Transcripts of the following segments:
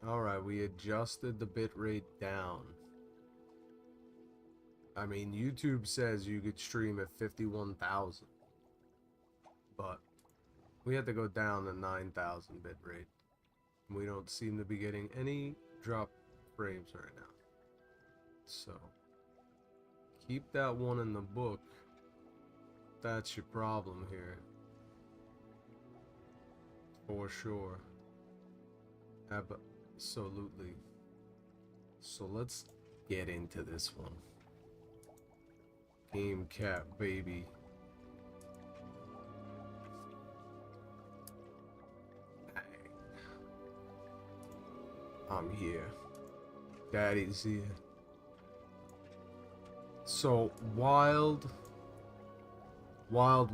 Alright, we adjusted the bitrate down. I mean, YouTube says you could stream at 51,000. But we had to go down to 9,000 bitrate. We don't seem to be getting any drop frames right now. So, keep that one in the book. That's your problem here. For sure. Absolutely. So let's get into this one. Game cap, baby. I'm here. Daddy's here. So, wild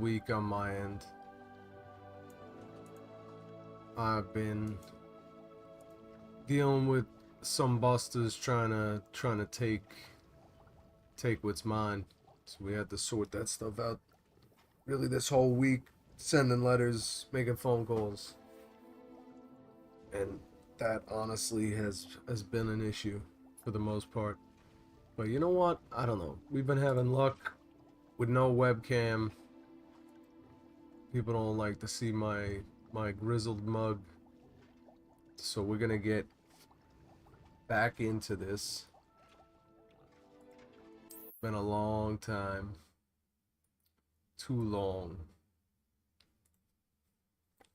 week on my end. I've been dealing with some busters trying to take what's mine. So we had to sort that stuff out. Really, this whole week, sending letters, making phone calls, and that honestly has been an issue for the most part. But you know what? I don't know. We've been having luck with no webcam. People don't like to see my grizzled mug. So we're gonna get back into this. Been a long time. Too long.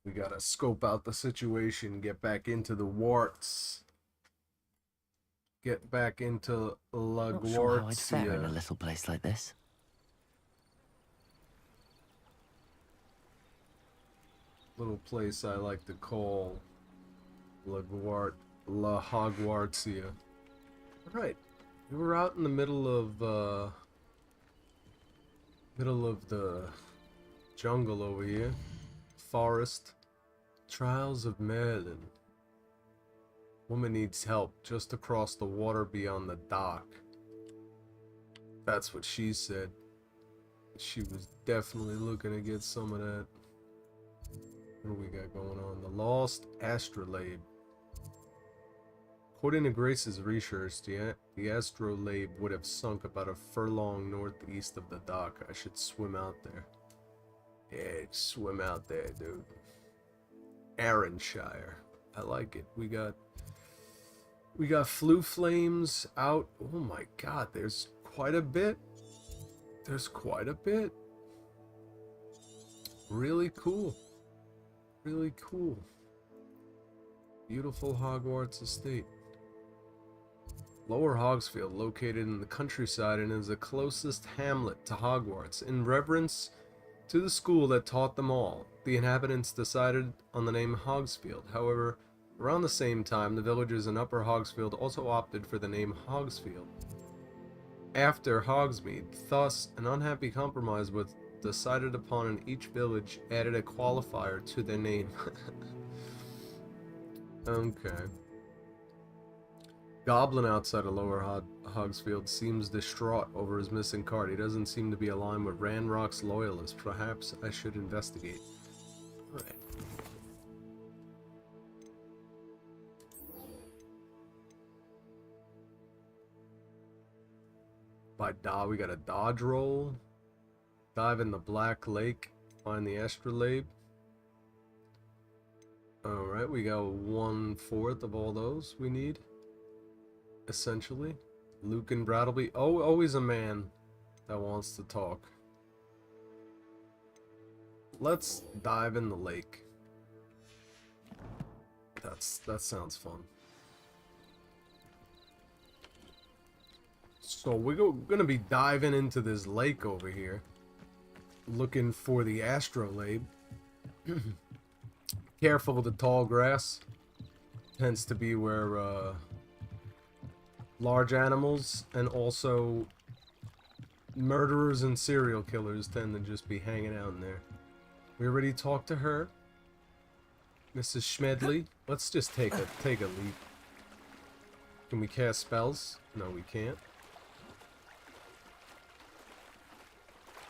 We gotta scope out the situation, get back into the warts. Get back into Not sure how I'd fare in a little place like this. Little place I like to call La Hogwartsia. Alright. We were out in the middle of the jungle over here. Forest. Trials of Merlin. Woman needs help just across the water beyond the dock. That's what she said. She was definitely looking to get some of that. What do we got going on? The Lost Astrolabe. According to Grace's research, the astrolabe would have sunk about a furlong northeast of the dock. I should swim out there. Yeah, swim out there, dude. Arranshire. I like it. We got flue flames out. Oh my god, there's quite a bit. There's quite a bit. Really cool. Really cool. Beautiful Hogwarts estate. Lower Hogsfield, located in the countryside and is the closest hamlet to Hogwarts. In reverence to the school that taught them all, the inhabitants decided on the name Hogsfield. However, around the same time, the villagers in Upper Hogsfield also opted for the name Hogsfield after Hogsmeade. Thus, an unhappy compromise was decided upon, and each village added a qualifier to their name. Okay. Goblin outside of Lower Hogsfield seems distraught over his missing card. He doesn't seem to be aligned with Ranrock's loyalists. Perhaps I should investigate. Alright. We got a dodge roll. Dive in the Black Lake. Find the Astrolabe. Alright, we got 1/4 of all those we need. Essentially. Luke and Brattleby. Oh, always a man that wants to talk. Let's dive in the lake. That sounds fun. So we're gonna be diving into this lake over here, looking for the Astrolabe. Careful of the tall grass. Tends to be where large animals and also murderers and serial killers tend to just be hanging out in there. We already talked to her, Mrs. Schmedley. Let's just take a leap. Can we cast spells? No, we can't.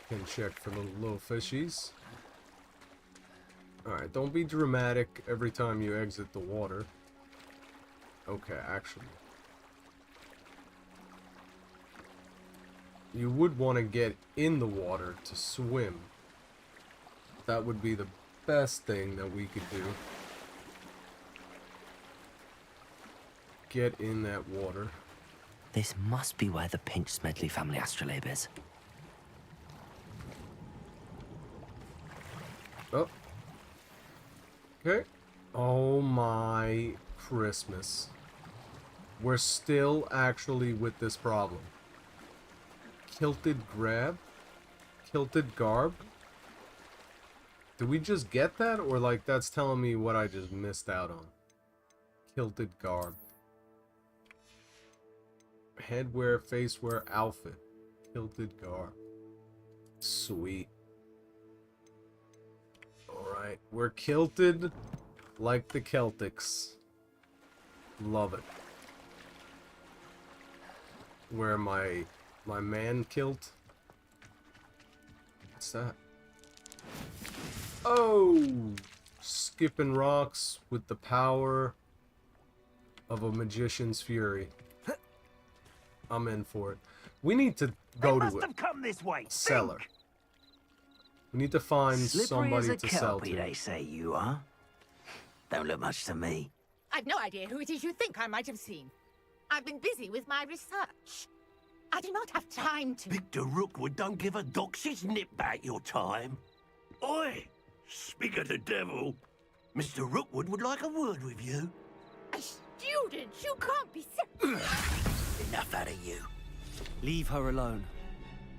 Can check for little fishies. Alright, don't be dramatic every time you exit the water. Okay, actually. You would want to get in the water to swim. That would be the best thing that we could do. Get in that water. This must be where the Pinch-Smedley family astrolabe is. Oh. Okay. Oh my Christmas. We're still actually with this problem. Kilted grab? Kilted garb? Did we just get that? Or like that's telling me what I just missed out on? Kilted garb. Headwear, facewear, outfit. Kilted garb. Sweet. Alright, we're kilted like the Celtics. Love it. Wear my man kilt. What's that? Oh! Skipping rocks with the power of a magician's fury. I'm in for it. We need to go to it. Come this way. Seller. We need to find Slippery as somebody a to sell kelpie, to. they say you are. Don't look much to me. I've no idea who it is you think I might have seen. I've been busy with my research. I do not have time to... Victor Rookwood don't give a doxy's nip back your time. Oi! Speak of the devil. Mr. Rookwood would like a word with you. A student? You can't be so... Enough out of you. Leave her alone.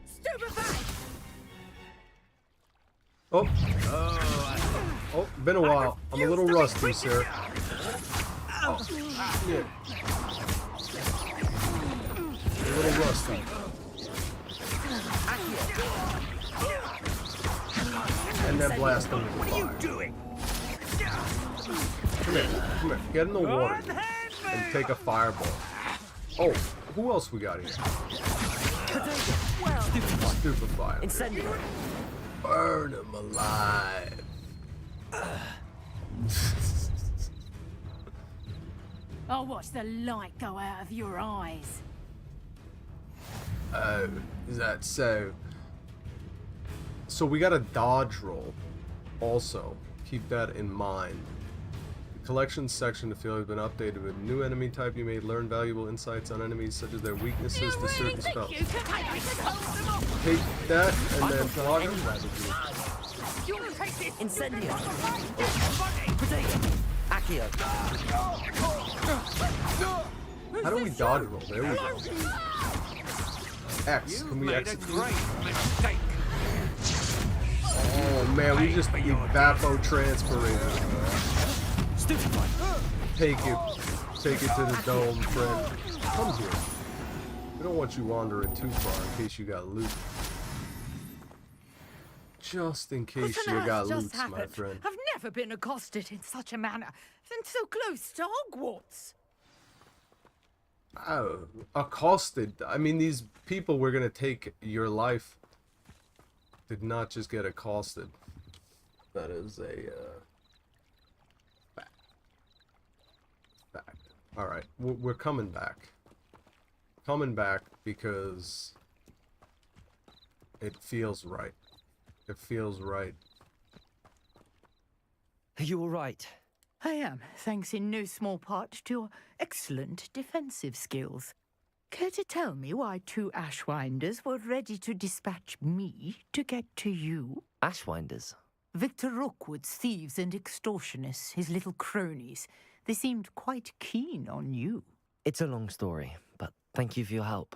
Stupefied! Oh. Oh, been a while. I'm a little rusty, sir. Oh, yeah. A little rusty. And then blast them with fire. Doing? Come here. Get in the water and take a fireball. Oh, who else we got here? Stupefy. Incendiary. Burn him alive. I'll watch the light go out of your eyes. Oh, is that so? So we got a dodge roll. Also, keep that in mind. The collections section of the field has been updated with new enemy type. You may learn valuable insights on enemies such as their weaknesses to certain spells. Take that and then block them. Incendiary. Potato. Accio. How do we dodge roll? There we go. X. Can we execute? Oh man, we just evapotranspirated. Take it to the dome, friend. Come here. We don't want you wandering too far in case you got loot. Just in case you got loot, my friend. I've never been accosted in such a manner, and so close to Hogwarts. Oh, accosted. I mean, these people were gonna take your life did not just get accosted. That is a fact. All right, we're coming back. Coming back because it feels right. It feels right. Are you all right? I am, thanks in no small part to your excellent defensive skills. Care to tell me why two Ashwinders were ready to dispatch me to get to you? Ashwinders. Victor Rookwood's thieves and extortionists, his little cronies. They seemed quite keen on you. It's a long story, but thank you for your help.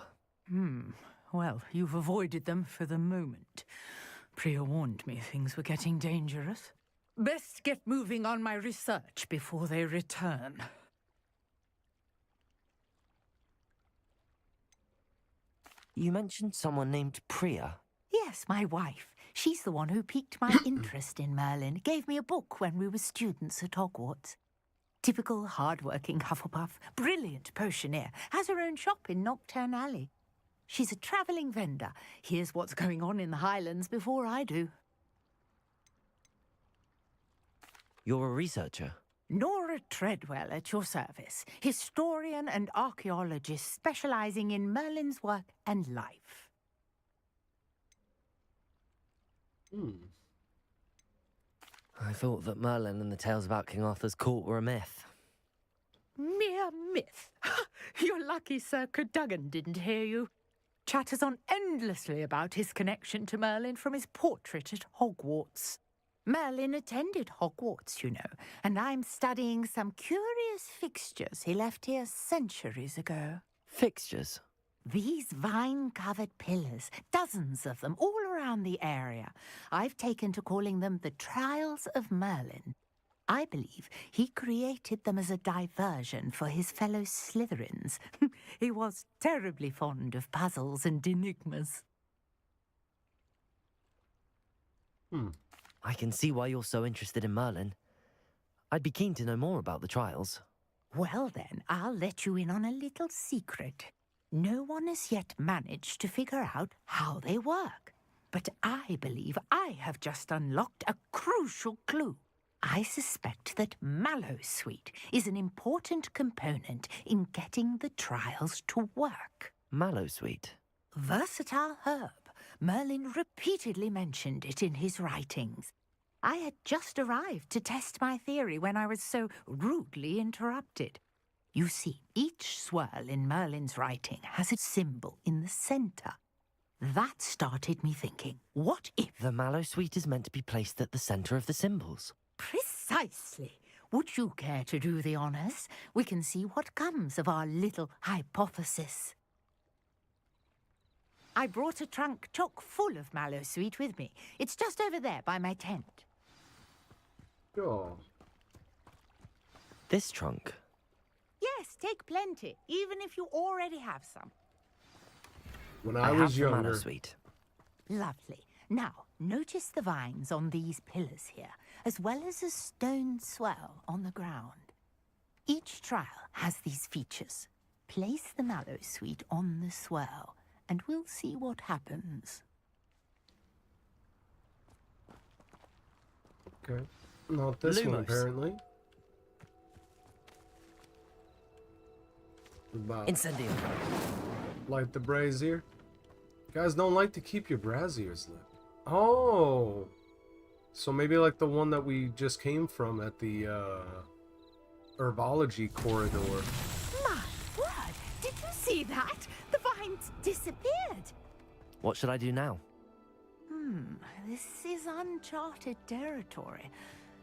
Well, you've avoided them for the moment. Priya warned me things were getting dangerous. Best get moving on my research before they return. You mentioned someone named Priya. Yes, my wife. She's the one who piqued my interest in Merlin. Gave me a book when we were students at Hogwarts. Typical hard-working Hufflepuff, brilliant potioneer, has her own shop in Knockturn Alley. She's a travelling vendor. Hears what's going on in the Highlands before I do. You're a researcher. Nora Treadwell at your service, historian and archaeologist specializing in Merlin's work and life. I thought that Merlin and the tales about King Arthur's court were a myth. Mere myth. You're lucky Sir Cadogan didn't hear you. Chatters on endlessly about his connection to Merlin from his portrait at Hogwarts. Merlin attended Hogwarts, you know, and I'm studying some curious fixtures he left here centuries ago. Fixtures? These vine-covered pillars, dozens of them, all around the area. I've taken to calling them the Trials of Merlin. I believe he created them as a diversion for his fellow Slytherins. He was terribly fond of puzzles and enigmas. I can see why you're so interested in Merlin. I'd be keen to know more about the trials. Well then, I'll let you in on a little secret. No one has yet managed to figure out how they work. But I believe I have just unlocked a crucial clue. I suspect that Mallowsweet is an important component in getting the trials to work. Mallowsweet? Versatile herb. Merlin repeatedly mentioned it in his writings. I had just arrived to test my theory when I was so rudely interrupted. You see, each swirl in Merlin's writing has a symbol in the center. That started me thinking, what if... The Mallowsweet is meant to be placed at the center of the symbols. Precisely. Would you care to do the honors? We can see what comes of our little hypothesis. I brought a trunk chock full of Mallowsweet with me. It's just over there by my tent. Oh. This trunk? Yes, take plenty, even if you already have some. When I was have younger... Mallowsweet. Lovely. Now, notice the vines on these pillars here, as well as a stone swell on the ground. Each trial has these features. Place the Mallowsweet on the swell, and we'll see what happens. Okay. Not this one, Lumos. apparently. About Incendio. light the brazier. Guys don't like to keep your braziers lit. Oh! So maybe like the one that we just came from at the, herbology corridor. My word! Did you see that? The vines disappeared. What should I do now? This is uncharted territory.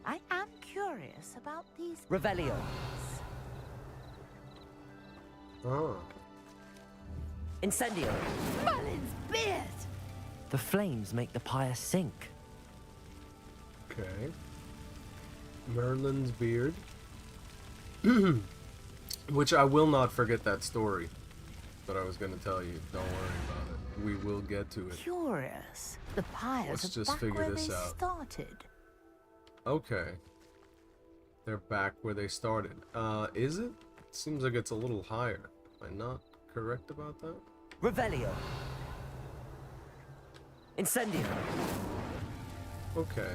I am curious about these... Revelio. Oh. Incendio. Merlin's beard! The flames make the pyre sink. Okay. Merlin's beard. Which I will not forget that story that I was going to tell you. Don't worry about it. We will get to it. Curious. The pyres Let's are just back figure where this they out. started. Okay. They're back where they started. Is it? Seems like it's a little higher. Am I not correct about that? Revelio. Incendio. Okay.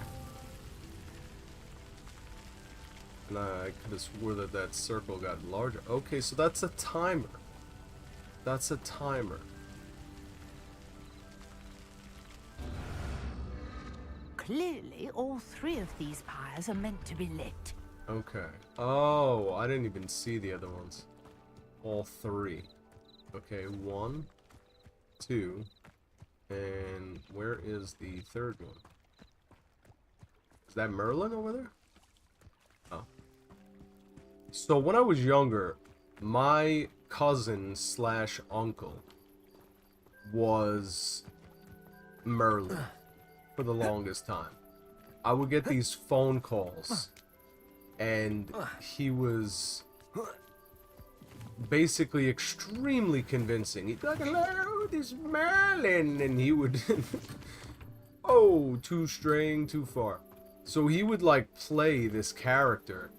And I could have swore that that circle got larger. Okay, so that's a timer. That's a timer. Clearly, all three of these pyres are meant to be lit. Okay. Oh, I didn't even see the other ones. All three. Okay, 1, 2, and where is the third one? Is that Merlin over there? Oh. So when I was younger, my cousin slash uncle was Merlin for the longest time. I would get these phone calls and he was basically extremely convincing. He'd be like, hello, this is Merlin, and he would oh, too straying too far. So he would like play this character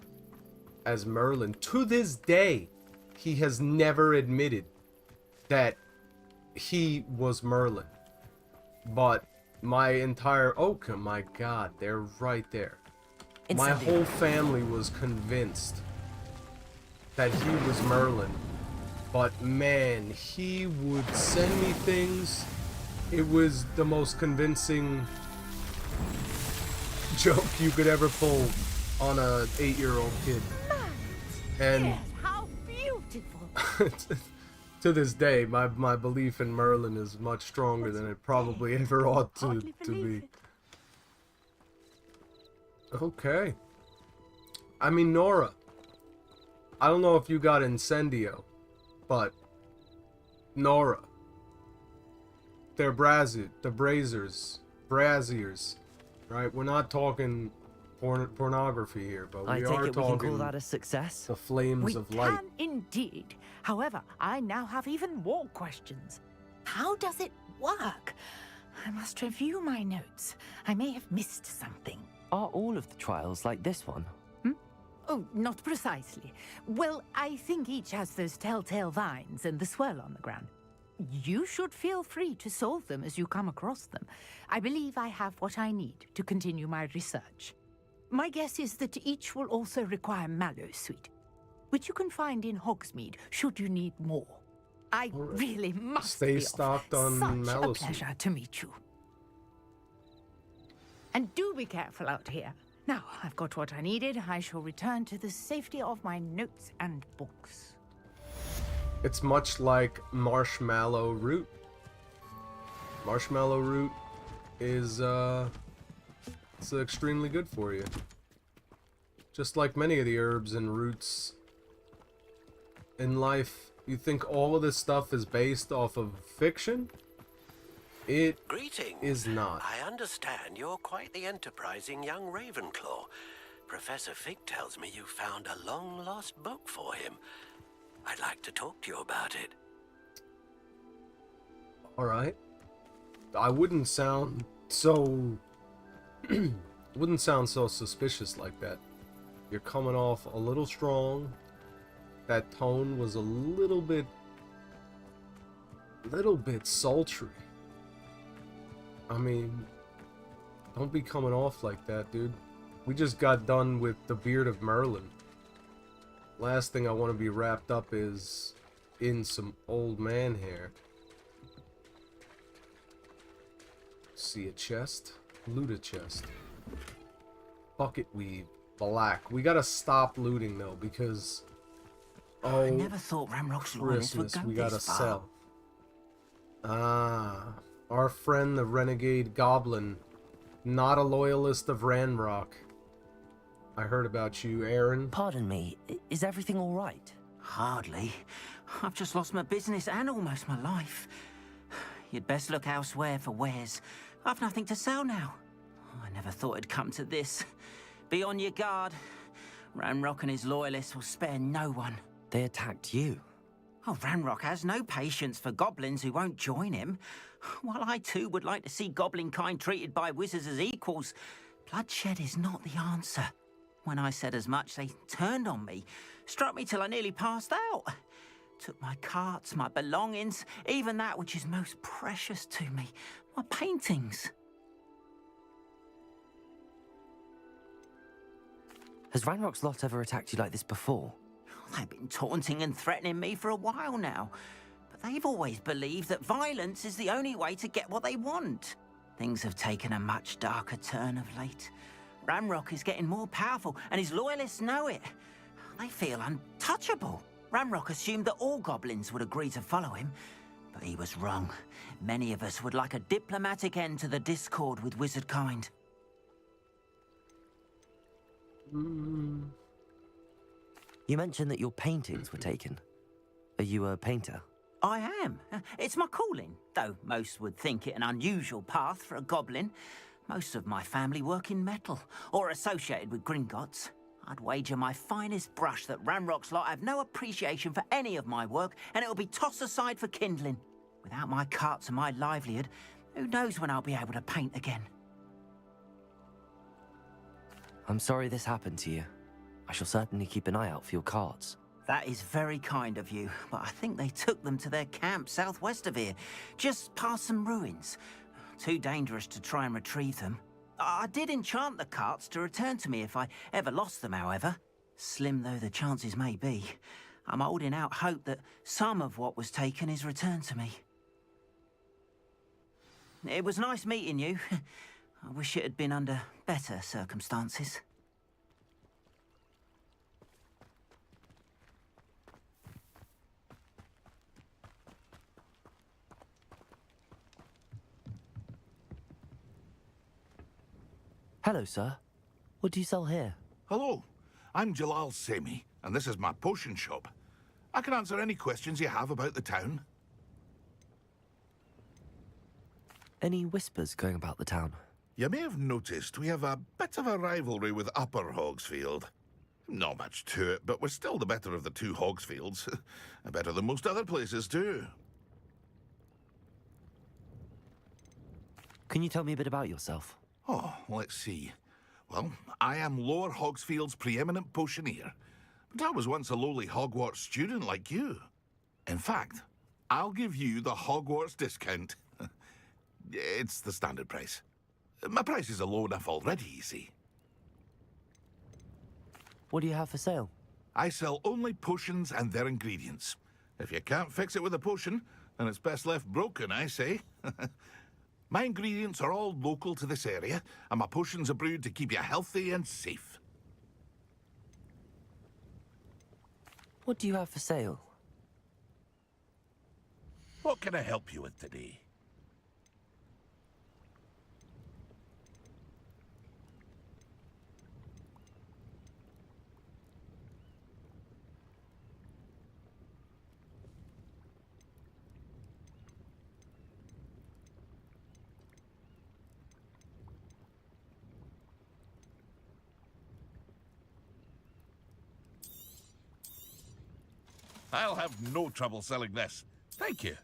as Merlin. To this day, he has never admitted that he was Merlin. But my entire... Oh my god, they're right there. My Incendio. whole family was convinced that he was Merlin. But man, he would send me things. It was the most convincing joke you could ever pull on a 8-year-old kid. And Yes, how beautiful. to this day, my belief in Merlin is much stronger than it probably ever ought to Hardly believe be. it. Okay. I mean, Nora, I don't know if you got Incendio, but Nora, they're braziers, right? We're not talking pornography here, but I we take are it we can call talking that a success? the flames We of light. can indeed. However, I now have even more questions. How does it work? I must review my notes. I may have missed something. Are all of the trials like this one? Oh, not precisely. Well, I think each has those telltale vines and the swirl on the ground. You should feel free to solve them as you come across them. I believe I have what I need to continue my research. My guess is that each will also require Mallowsweet, which you can find in Hogsmeade should you need more. I really must Stay be off. stocked on Such Mallowsweet. a pleasure to meet you. And do be careful out here. Now, I've got what I needed. I shall return to the safety of my notes and books. It's much like marshmallow root. Marshmallow root is it's extremely good for you. Just like many of the herbs and roots in life, you think all of this stuff is based off of fiction? It Greetings. is not. I understand you're quite the enterprising young Ravenclaw. Professor Fig tells me you found a long-lost book for him. I'd like to talk to you about it. Alright. I wouldn't sound so wouldn't sound so suspicious like that. You're coming off a little strong. That tone was a little bit sultry. I mean, don't be coming off like that, dude. We just got done with the beard of Merlin. Last thing I want to be wrapped up is in some old man hair. See a chest? Loot a chest. Bucket weave. Black. We gotta stop looting though, because I never thought Ramrock's loyalists would Christmas, go we gotta this far. sell. Ah, our friend the renegade Goblin, not a loyalist of Ranrock. I heard about you, Aaron. Pardon me, is everything all right? Hardly. I've just lost my business and almost my life. You'd best look elsewhere for wares. I've nothing to sell now. I never thought it'd come to this. Be on your guard. Ranrock and his loyalists will spare no one. They attacked you. Oh, Ranrock has no patience for goblins who won't join him. While I too would like to see goblin kind treated by wizards as equals, bloodshed is not the answer. When I said as much, they turned on me, struck me till I nearly passed out. Took my carts, my belongings, even that which is most precious to me, my paintings. Has Ranrock's lot ever attacked you like this before? They've been taunting and threatening me for a while now, but they've always believed that violence is the only way to get what they want. Things have taken a much darker turn of late. Ranrock is getting more powerful, and his loyalists know it. They feel untouchable. Ranrock assumed that all goblins would agree to follow him, but he was wrong. Many of us would like a diplomatic end to the discord with wizard kind. You mentioned that your paintings were taken. Are you a painter? I am. It's my calling, though most would think it an unusual path for a goblin. Most of my family work in metal, or associated with Gringotts. I'd wager my finest brush that Ranrock's lot have no appreciation for any of my work, and it'll be tossed aside for kindling. Without my carts and my livelihood, who knows when I'll be able to paint again? I'm sorry this happened to you. I shall certainly keep an eye out for your carts. That is very kind of you, but I think they took them to their camp southwest of here, just past some ruins. Too dangerous to try and retrieve them. I did enchant the carts to return to me if I ever lost them, however. Slim though the chances may be, I'm holding out hope that some of what was taken is returned to me. It was nice meeting you. I wish it had been under better circumstances. Hello, sir. What do you sell here? Hello, I'm Jalal Semi, and this is my potion shop. I can answer any questions you have about the town. Any whispers going about the town? You may have noticed we have a bit of a rivalry with Upper Hogsfield. Not much to it, but we're still the better of the two Hogsfields. Better than most other places, too. Can you tell me a bit about yourself? Oh, let's see. Well, I am Lower Hogsfield's preeminent potioneer, but I was once a lowly Hogwarts student like you. In fact, I'll give you the Hogwarts discount. It's the standard price. My prices are low enough already, you see. What do you have for sale? I sell only potions and their ingredients. If you can't fix it with a potion, then it's best left broken, I say. My ingredients are all local to this area, and my potions are brewed to keep you healthy and safe. What do you have for sale? What can I help you with today? I'll have no trouble selling this. Thank you.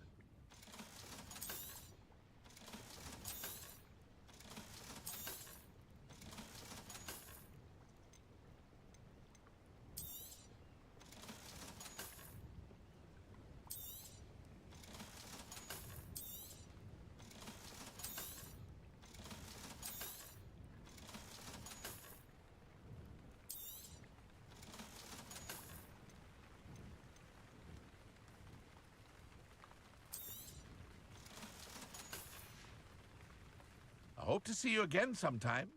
I hope to see you again sometime.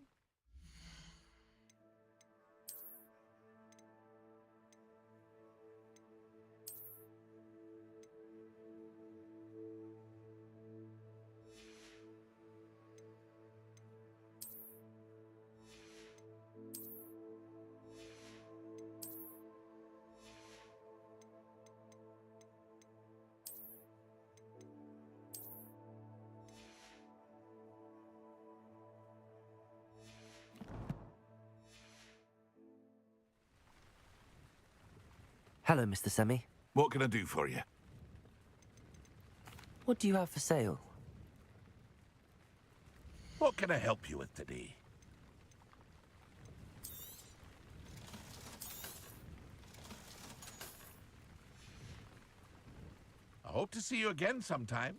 Hello, Mr. Semi. What can I do for you? What do you have for sale? What can I help you with today? I hope to see you again sometime.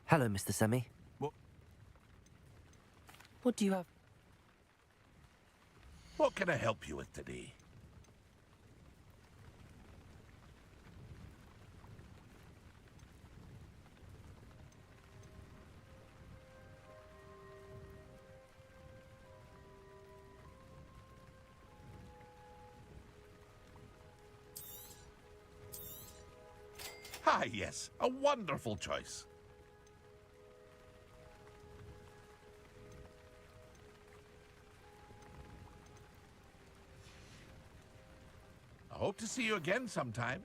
Hello, Mr. Semi. What do you have? What can I help you with today? Ah, yes, a wonderful choice. I hope to see you again sometime.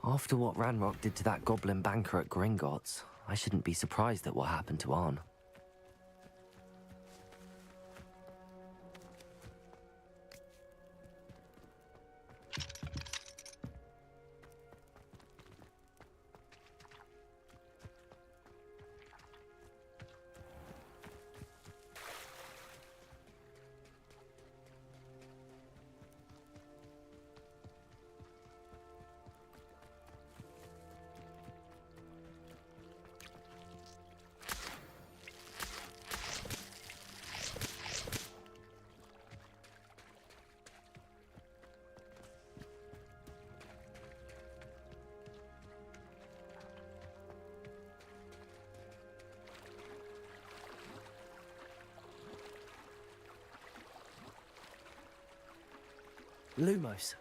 After what Ranrock did to that goblin banker at Gringotts, I shouldn't be surprised at what happened to Arn. Lumos.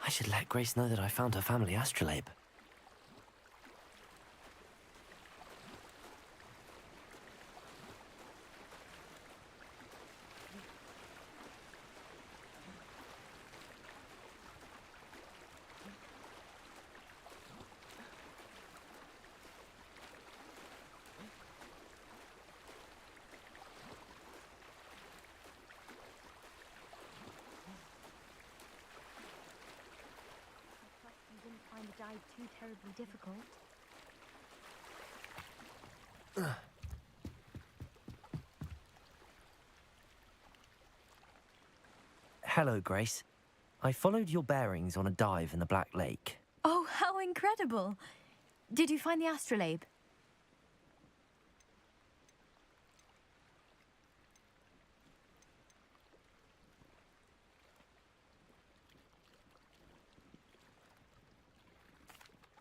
I should let Grace know that I found her family astrolabe. You didn't find the dive too terribly difficult. Hello, Grace. I followed your bearings on a dive in the Black Lake. Oh, how incredible! Did you find the astrolabe?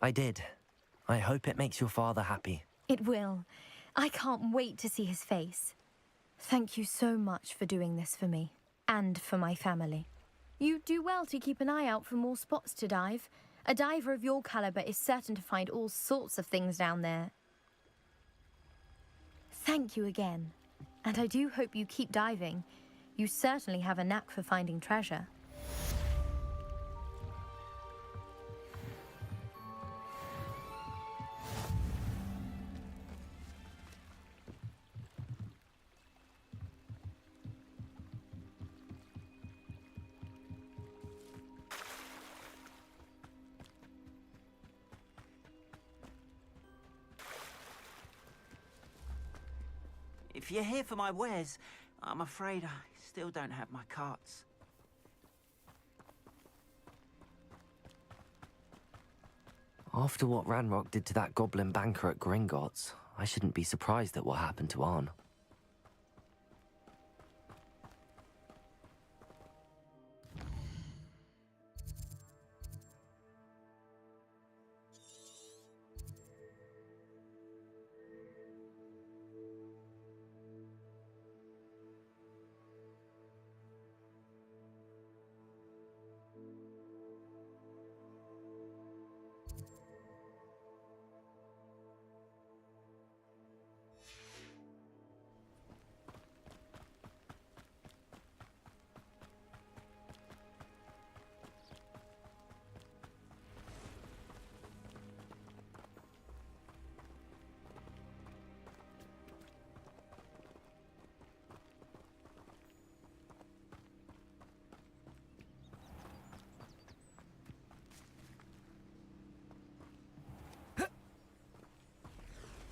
I did. I hope it makes your father happy. It will. I can't wait to see his face. Thank you so much for doing this for me, and for my family. You do well to keep an eye out for more spots to dive. A diver of your caliber is certain to find all sorts of things down there. Thank you again. And I do hope you keep diving. You certainly have a knack for finding treasure. If you're here for my wares, I'm afraid I still don't have my carts. After what Ranrock did to that goblin banker at Gringotts, I shouldn't be surprised at what happened to Arn.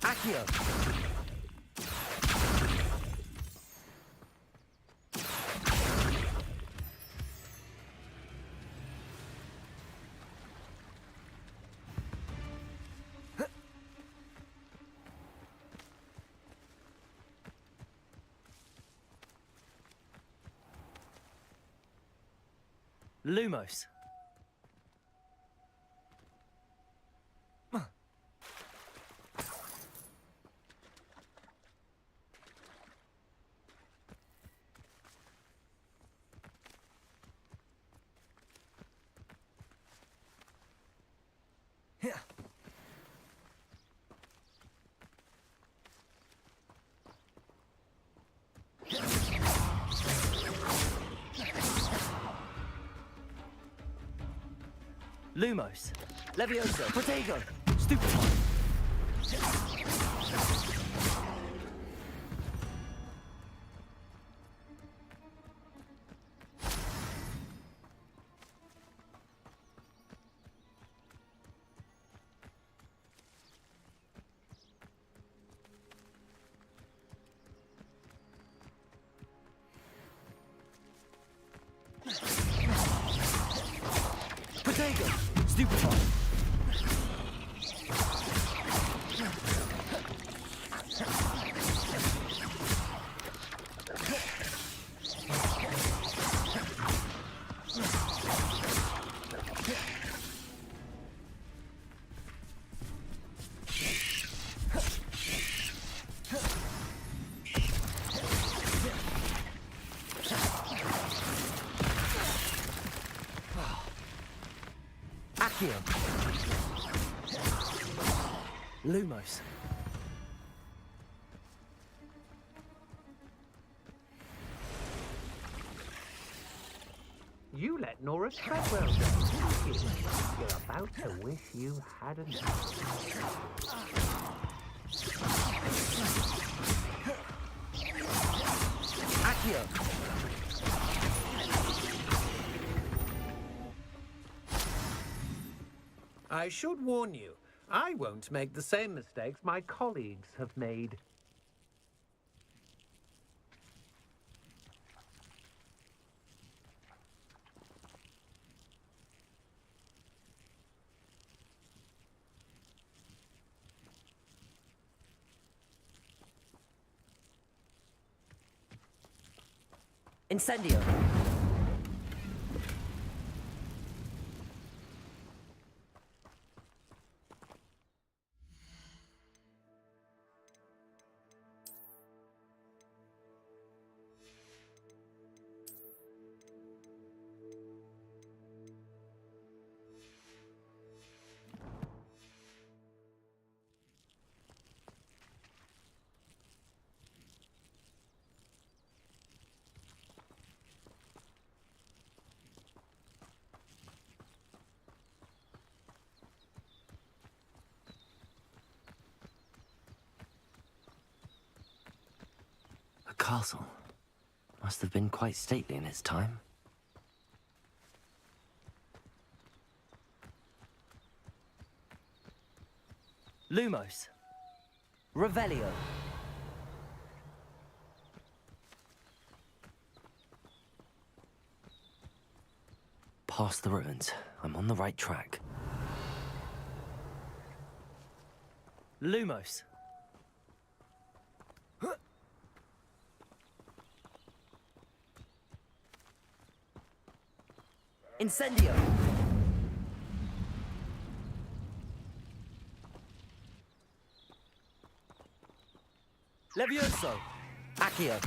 Accio! Lumos. Lumos. Levioso. Protego. Stupefy. Protego. Stupefy. Accio. Lumos. You let Nora Treadwell go, didn't you? You're about to wish you hadn't. Accio. I should warn you, I won't make the same mistakes my colleagues have made. Incendio. A castle. Must have been quite stately in its time. Lumos. Revelio. Past the ruins. I'm on the right track. Lumos. Incendio. Levioso. Accio.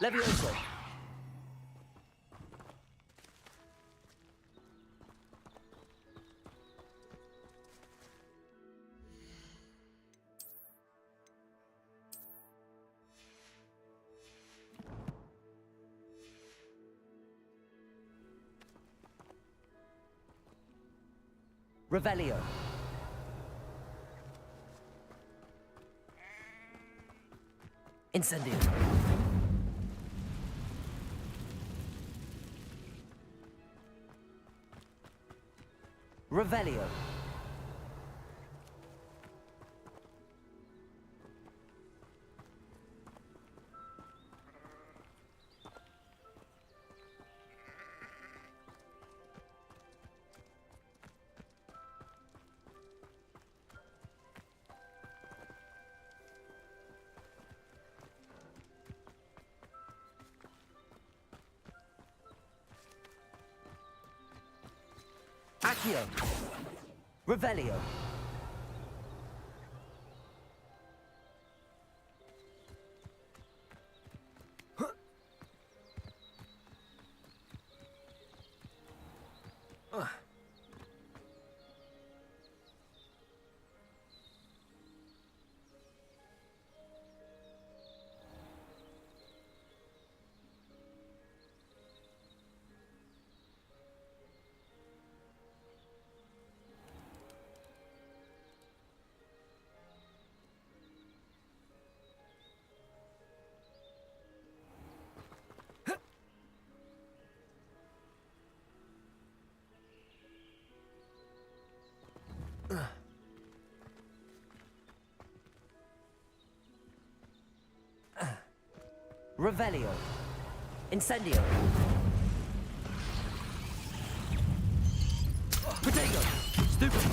Levioso. Revelio. Incendio. Revelio. Accio. Revelio. Revelio. Incendio. Potato. Stupefy.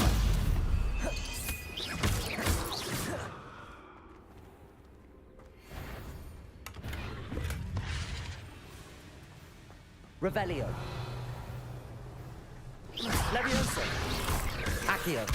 Revelio. Levioso. Accio.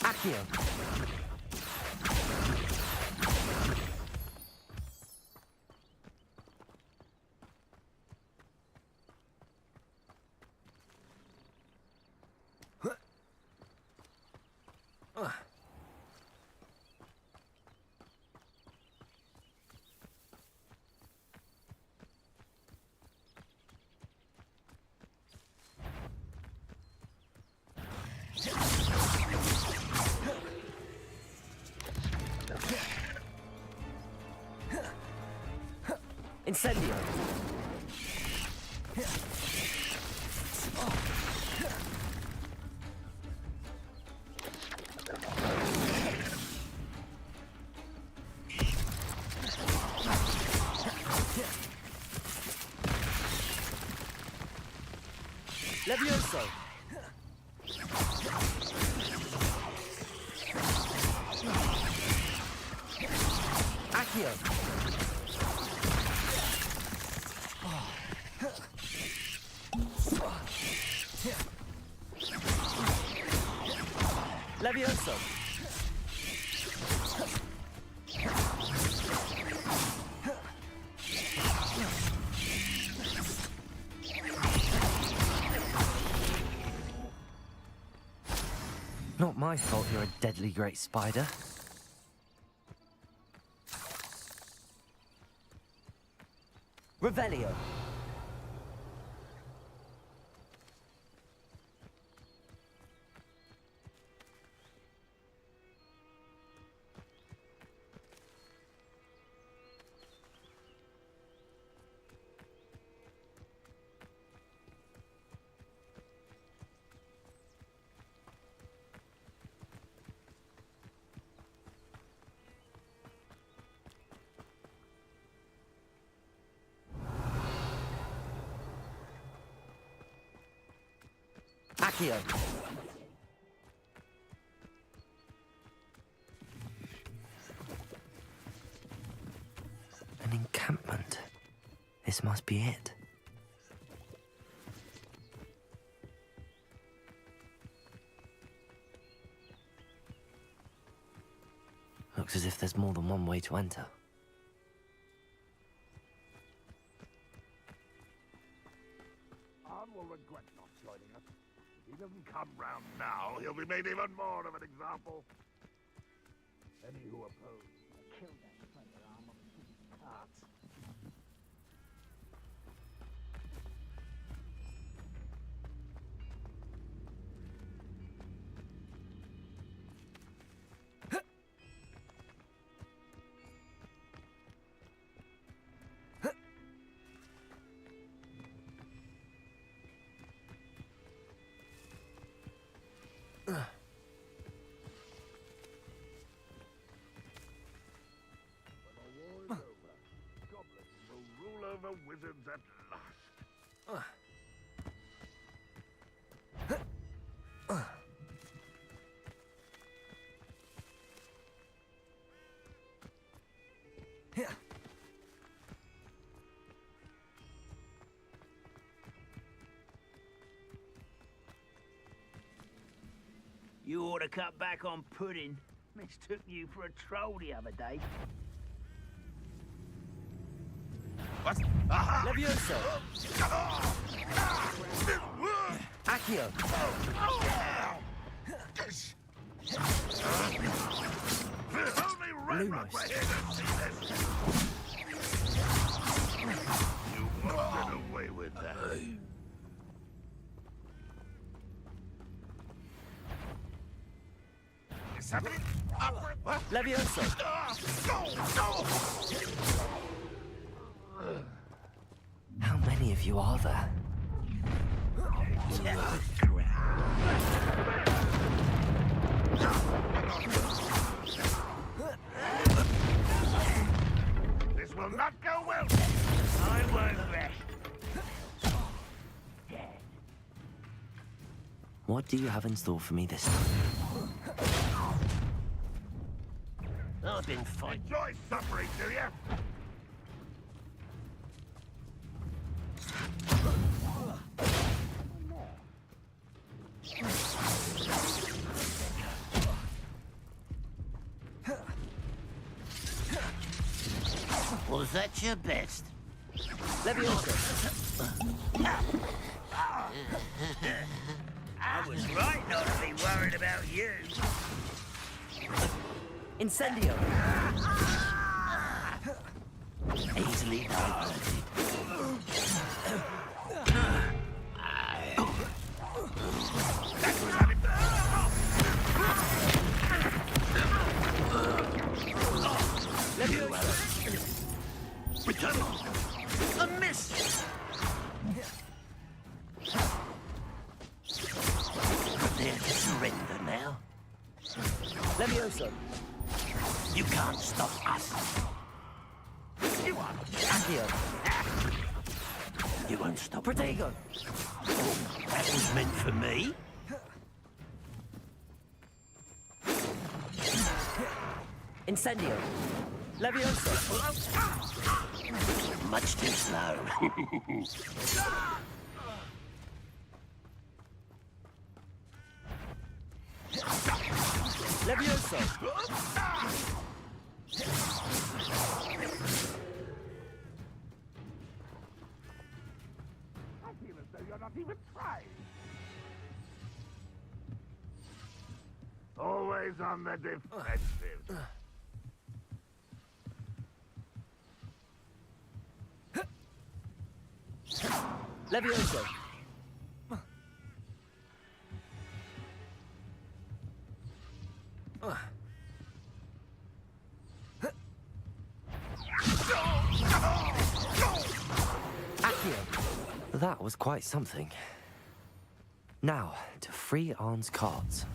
Accio. Incendio. Levioso. Accio. Levioso. Not my fault you're a deadly great spider. Revelio. Accio. An encampment. This must be it. Looks as if there's more than one way to enter. Anne will regret not joining us. If he doesn't come round now, he'll be made even more of an example. Any who oppose, kill that slender arm of the carts. The wizards at last. to cut back on pudding. Mistook you for a troll the other day. What? Aha! Levioso! Accio! Only Ranrock were here to see this. You won't get away with that. Is somebody upward? What? Levioso! How many of you are there? This will not go well. I won't rest. What do you have in store for me this time? I've been fighting. Enjoy suffering, do you? Was that your best? Levioso! I was right not to be worried about you. Incendio! Easily diverted. Return. A miss. Prepare to surrender now. Levioso! You can't stop us. You are. Accio! You won't stop. Protego! That was meant for me. Incendio! Levioso! Much too slow. Levioso! I feel as though you're not even trying. Always on the defensive. Levioso! Accio! That was quite something. Now, to free Arn's cards.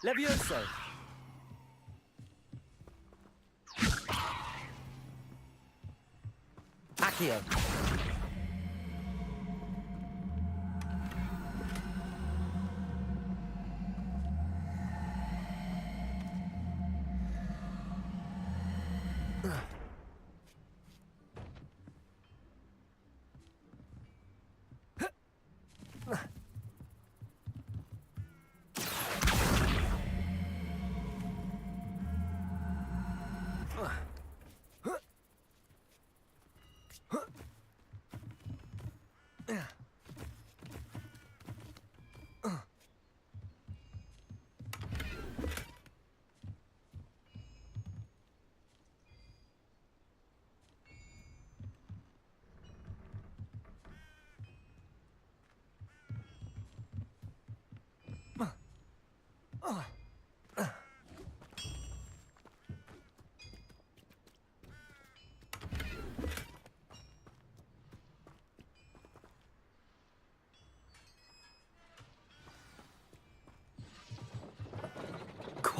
Levioso! Accio!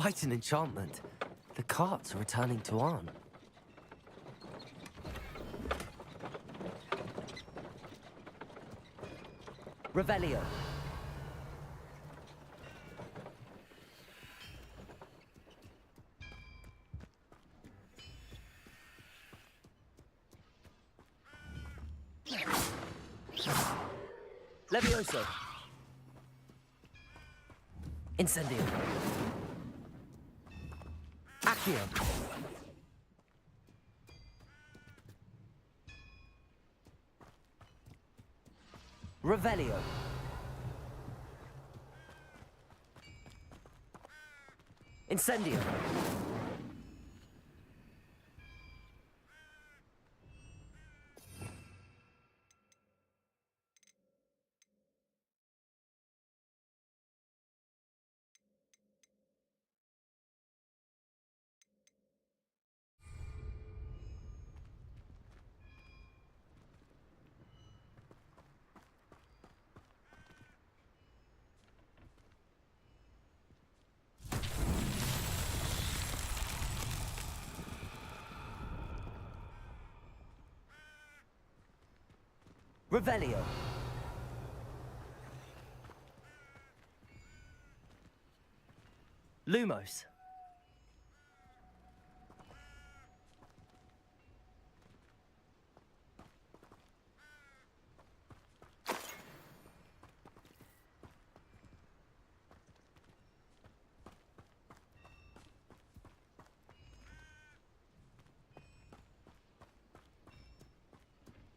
quite an enchantment. The carts are returning to Arn. Revelio. Levioso. Incendio. Accio. Revelio. Incendio. Revelio. Lumos.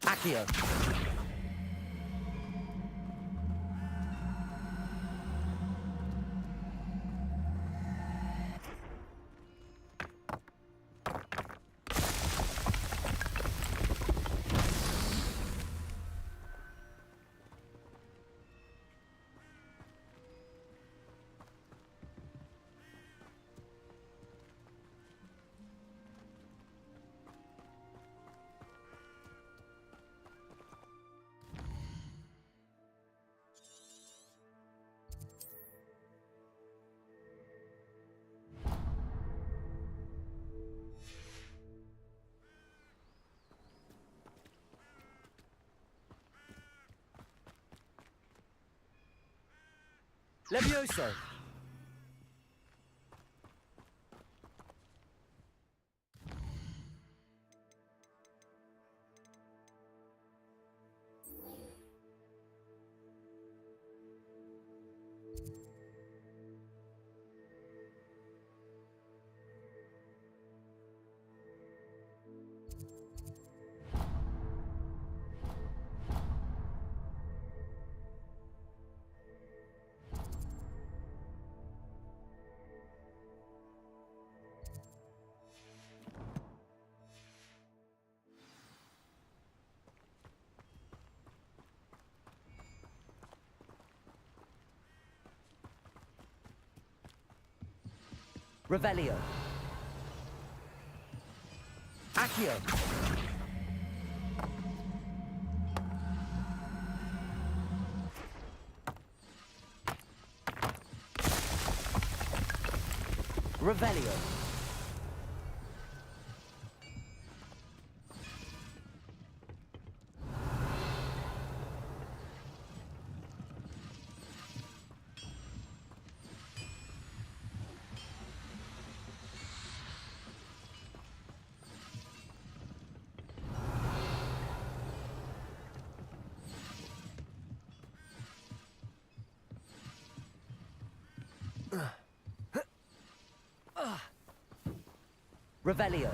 Accio. Levioso. Revelio. Accio. Revelio. Revelio.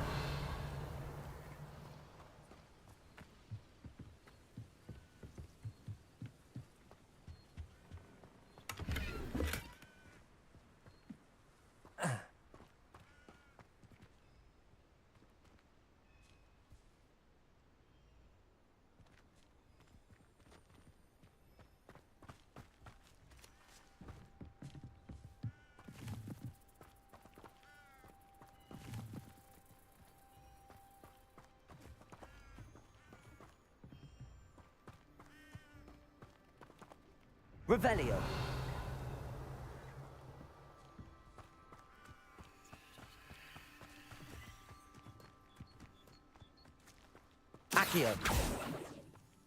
Revelio. Accio.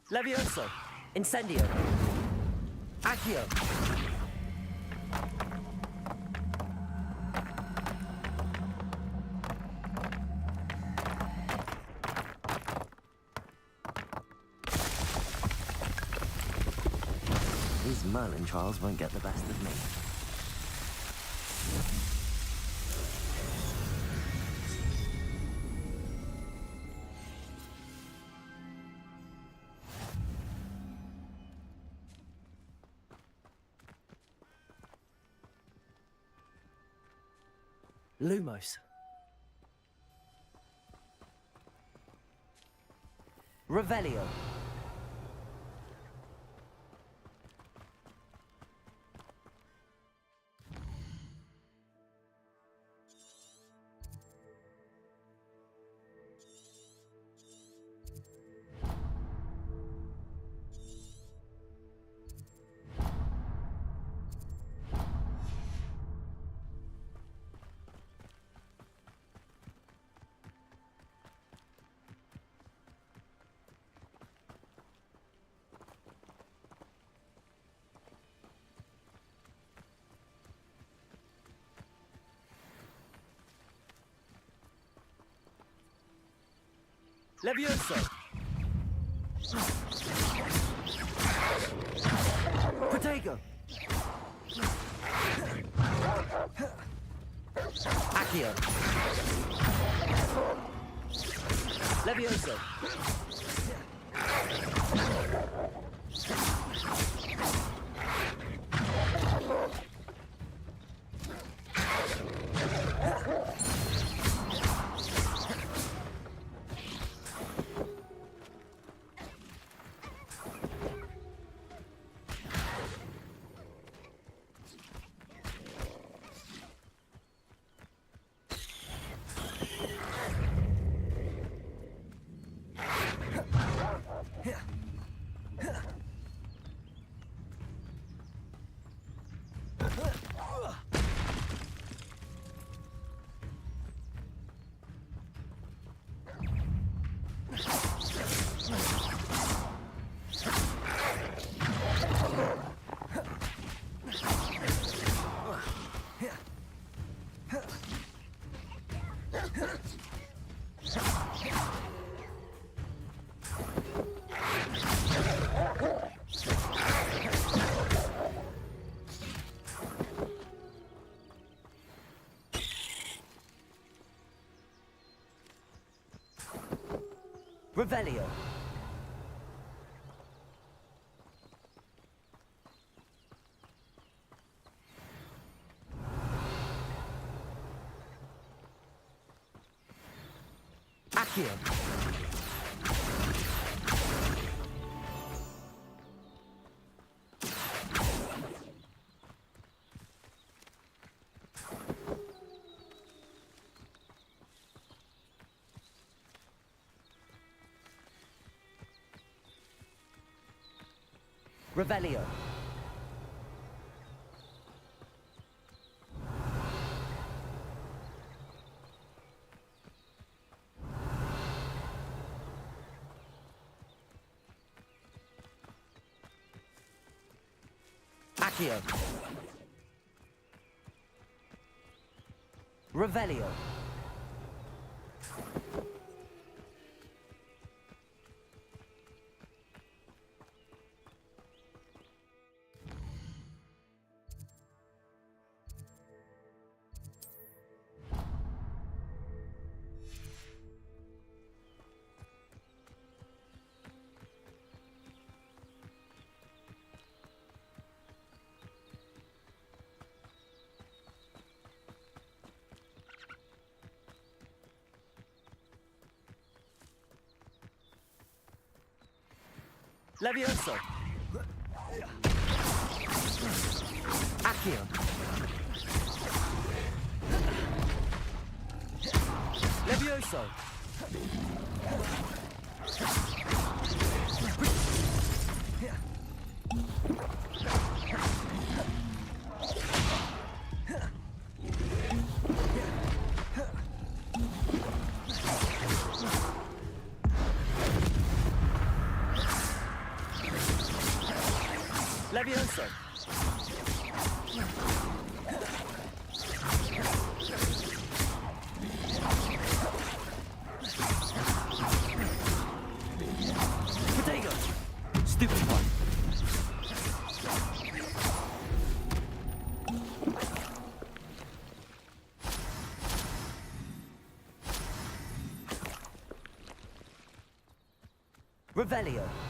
Levioso. Incendio. Accio. These Merlin trials won't get the best of me. Lumos. Revelio. Levioso. Protego. Accio. Levioso. Revelio. Accio. Revelio. Accio. Revelio. Levioso. Accio. Levioso. Levioso! Potato! Stupefy! Revelio!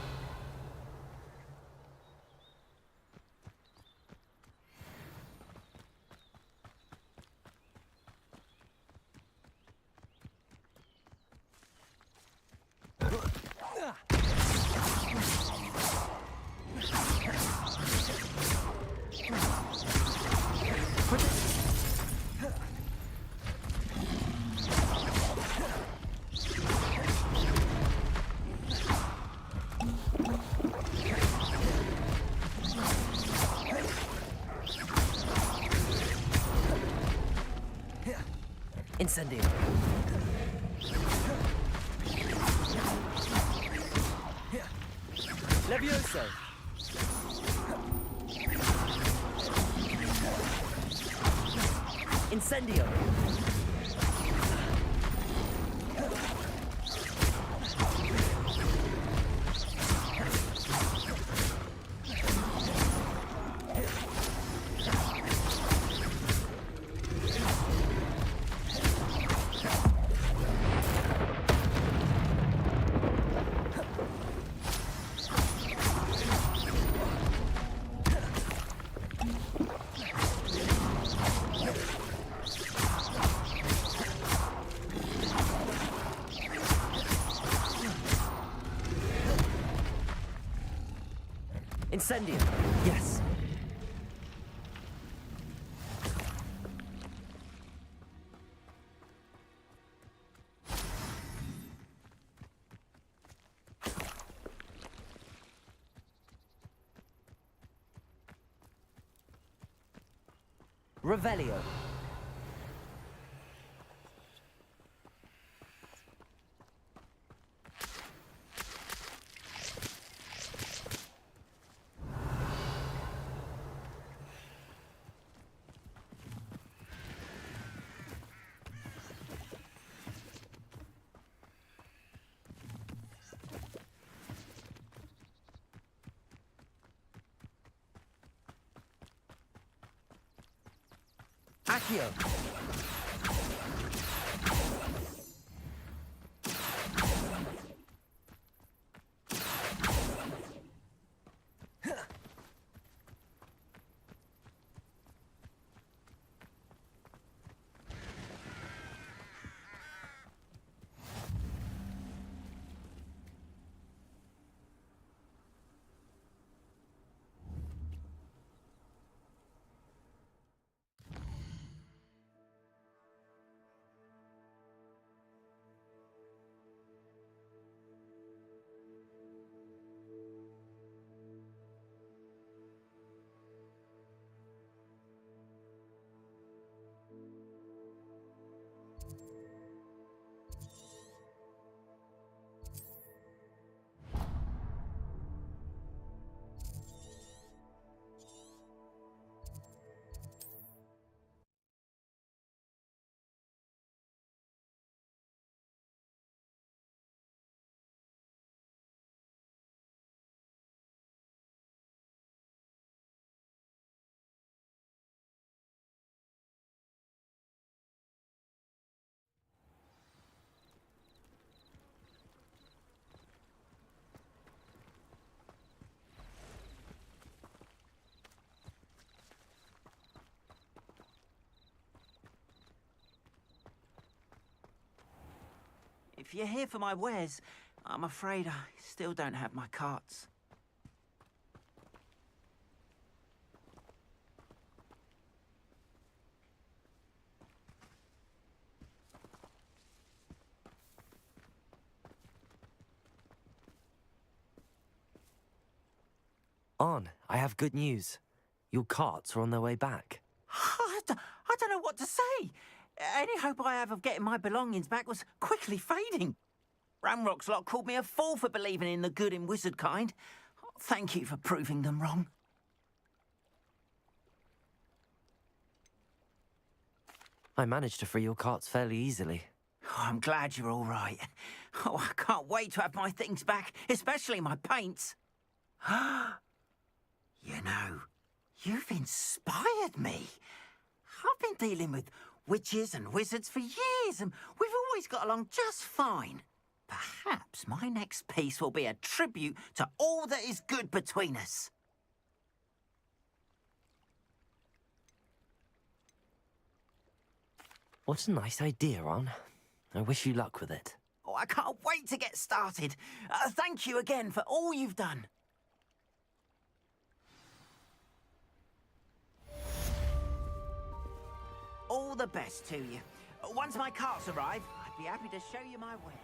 Incendio. Levioso. Incendio. Incendio. Yes. Revelio. Accio. If you're here for my wares, I'm afraid I still don't have my carts. On, I have good news. Your carts are on their way back. I don't know what to say. Any hope I have of getting my belongings back was quickly fading. Ranrock's lot called me a fool for believing in the good in wizard kind. Thank you for proving them wrong. I managed to free your carts fairly easily. Oh, I'm glad you're all right. Oh, I can't wait to have my things back, especially my paints. You know, you've inspired me. I've been dealing with witches and wizards for years, and we've always got along just fine. Perhaps my next piece will be a tribute to all that is good between us. What a nice idea, Ron. I wish you luck with it. Oh, I can't wait to get started. Thank you again for all you've done. All the best to you. Once my carts arrive, I'd be happy to show you my wares.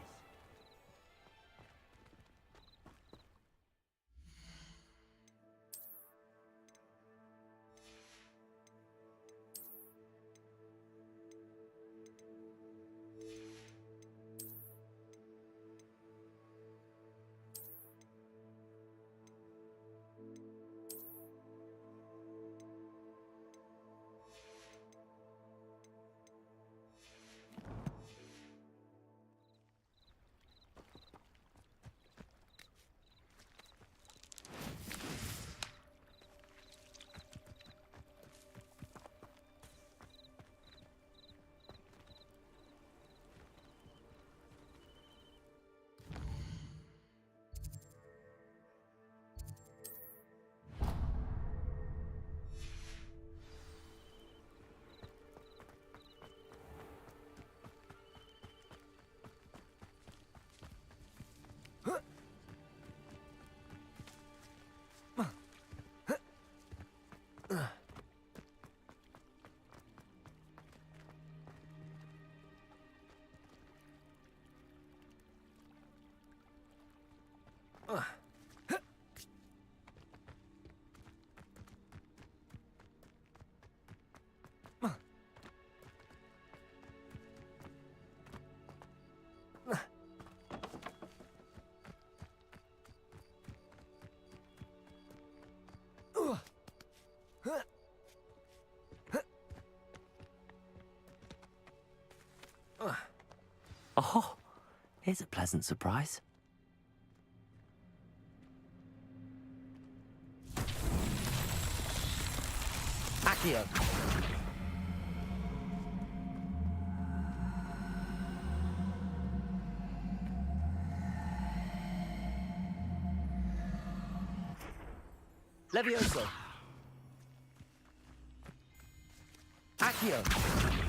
Oh, here's a pleasant surprise. Accio. Levioso. Accio.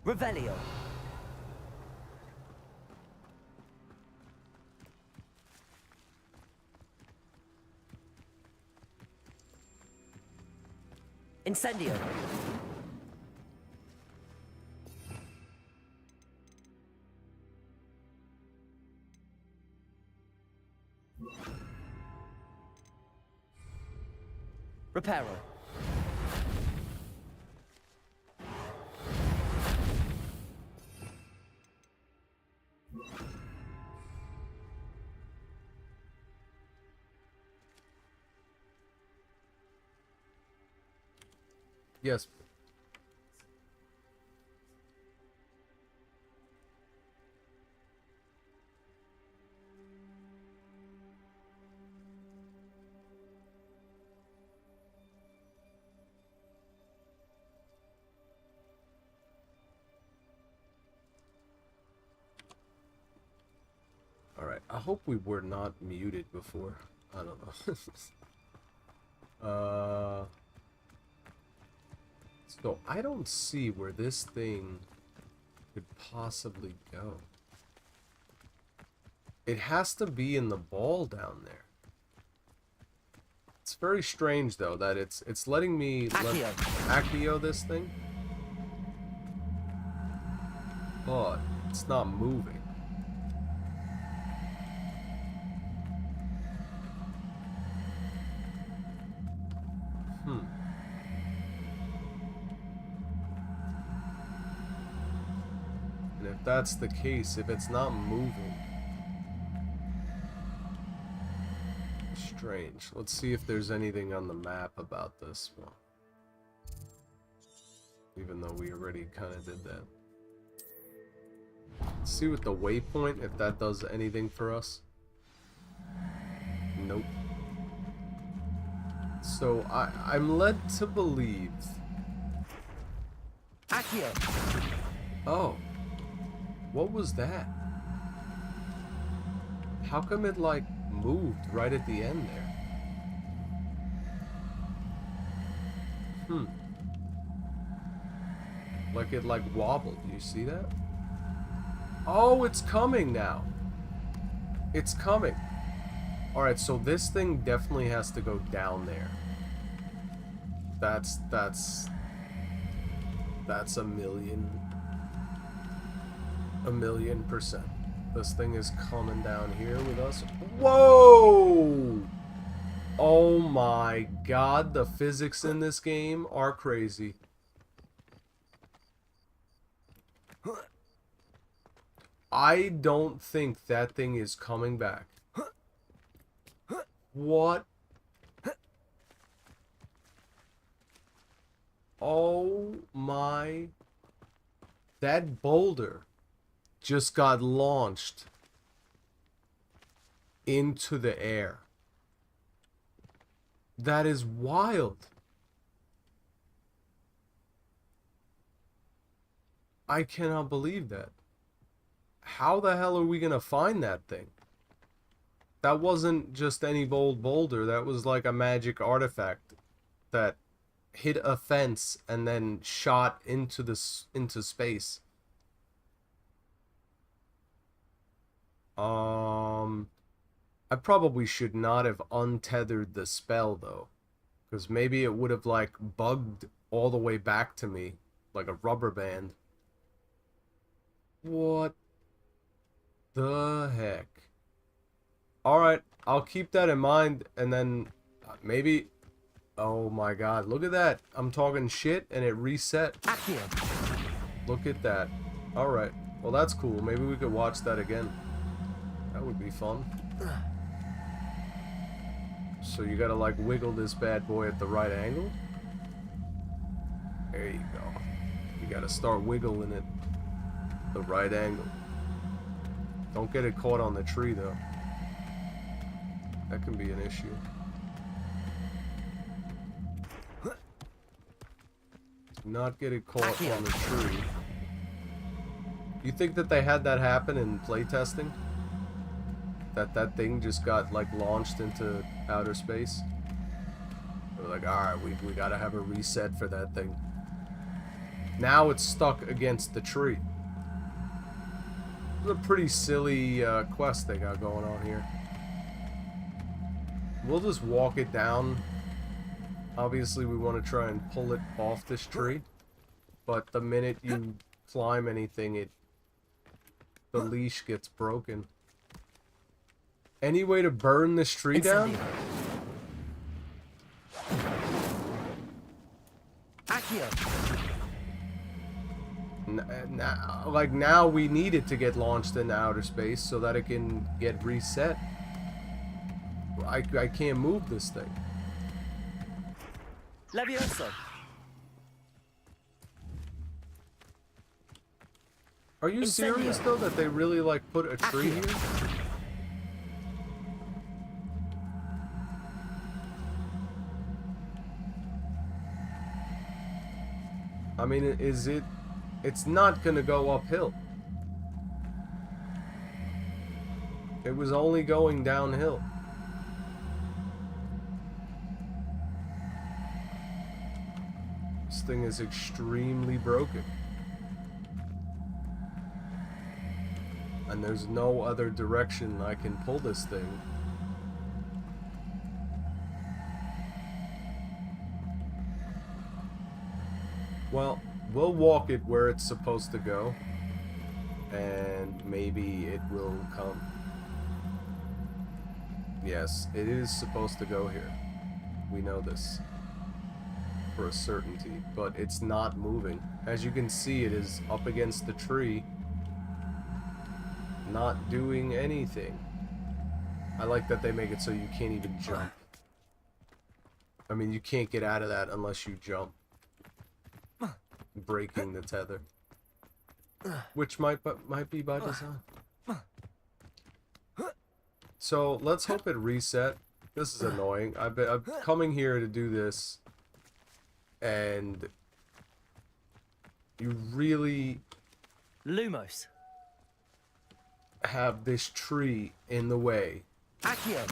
Revelio. Incendio. Reparo. Yes. Alright, I hope we were not muted before. I don't know. So I don't see where this thing could possibly go. It has to be in the ball down there. It's very strange though that it's letting me Accio this thing, but it's not moving. And if that's the case, if it's not moving, strange. Let's see if there's anything on the map about this one. Even though we already kind of did that. Let's see with the waypoint if that does anything for us. Nope. So I'm led to believe. Oh. What was that? How come it like moved right at the end there? Like it like wobbled. Do you see that? Oh, it's coming now. It's coming. Alright, so this thing definitely has to go down there. That's a million %. This thing is coming down here with us. Whoa! Oh my god, the physics in this game are crazy. I don't think that thing is coming back. What? Oh my... That boulder just got launched into the air. That is wild. I cannot believe that. How the hell are we gonna find that thing? That wasn't just any old boulder. That was like a magic artifact that hit a fence and then shot into space. I probably should not have untethered the spell though, because maybe it would have like bugged all the way back to me like a rubber band. What the heck? Alright, I'll keep that in mind, and then maybe... Oh my god, look at that. I'm talking shit and it reset. Look at that. Alright, well that's cool. Maybe we could watch that again. That would be fun. So you gotta like wiggle this bad boy at the right angle. There you go. You gotta start wiggling it the right angle. Don't get it caught on the tree though. That can be an issue. Do not get it caught on the tree. You think that they had that happen in playtesting? That thing just got like launched into outer space? They're like, alright, we gotta have a reset for that thing. Now it's stuck against the tree. It's a pretty silly quest they got going on here. We'll just walk it down. Obviously we want to try and pull it off this tree, but the minute you climb anything, the leash gets broken. Any way to burn this tree down? Now we need it to get launched into outer space so that it can get reset. I can't move this thing. Levioso. Are you serious though that they really like put a tree here? I mean, is it... It's not gonna go uphill. It was only going downhill. This thing is extremely broken. And there's no other direction I can pull this thing. Well, we'll walk it where it's supposed to go. And maybe it will come. Yes, it is supposed to go here. We know this for a certainty, but it's not moving. As you can see, it is up against the tree, not doing anything. I like that they make it so you can't even jump. I mean, you can't get out of that unless you jump, breaking the tether, which might be by design. So let's hope it reset. This is annoying. I'm coming here to do this, and you really Lumos. have this tree in the way Accio.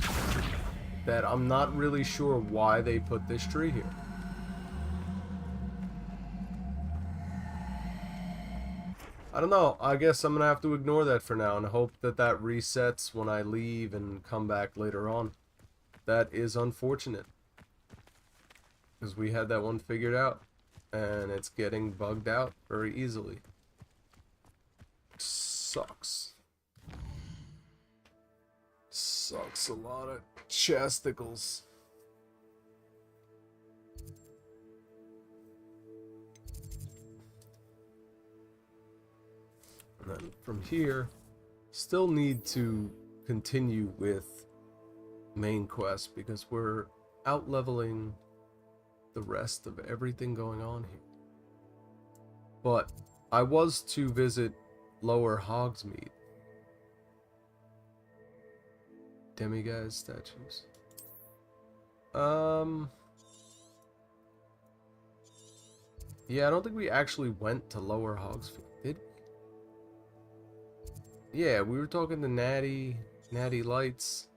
that I'm not really sure why they put this tree here. I don't know. I guess I'm gonna have to ignore that for now and hope that that resets when I leave and come back later on. That is unfortunate, because we had that one figured out, and it's getting bugged out very easily. Sucks. Sucks a lot of chasticles. And then from here, still need to continue with main quest because we're out leveling the rest of everything going on here. But I was to visit Lower Hogsmeade. Demiguise statues. Yeah, I don't think we actually went to Lower Hogsfield, did we? Yeah, we were talking to Natty Lights.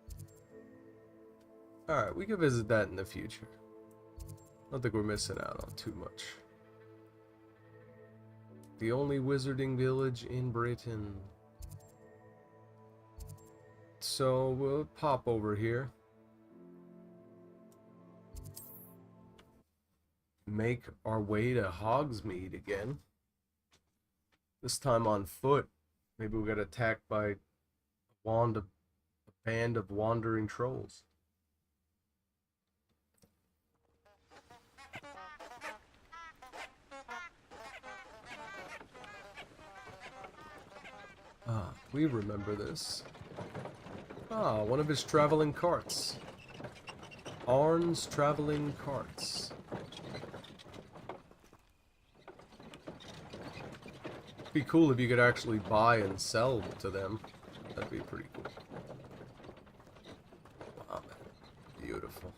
Alright, we can visit that in the future. I don't think we're missing out on too much. The only wizarding village in Britain. So we'll pop over here. Make our way to Hogsmeade again. This time on foot. Maybe we'll get attacked by a band of wandering trolls. Ah, we remember this. Ah, one of his traveling carts. Arn's traveling carts. It'd be cool if you could actually buy and sell to them. That'd be pretty cool. Wow, man. Beautiful.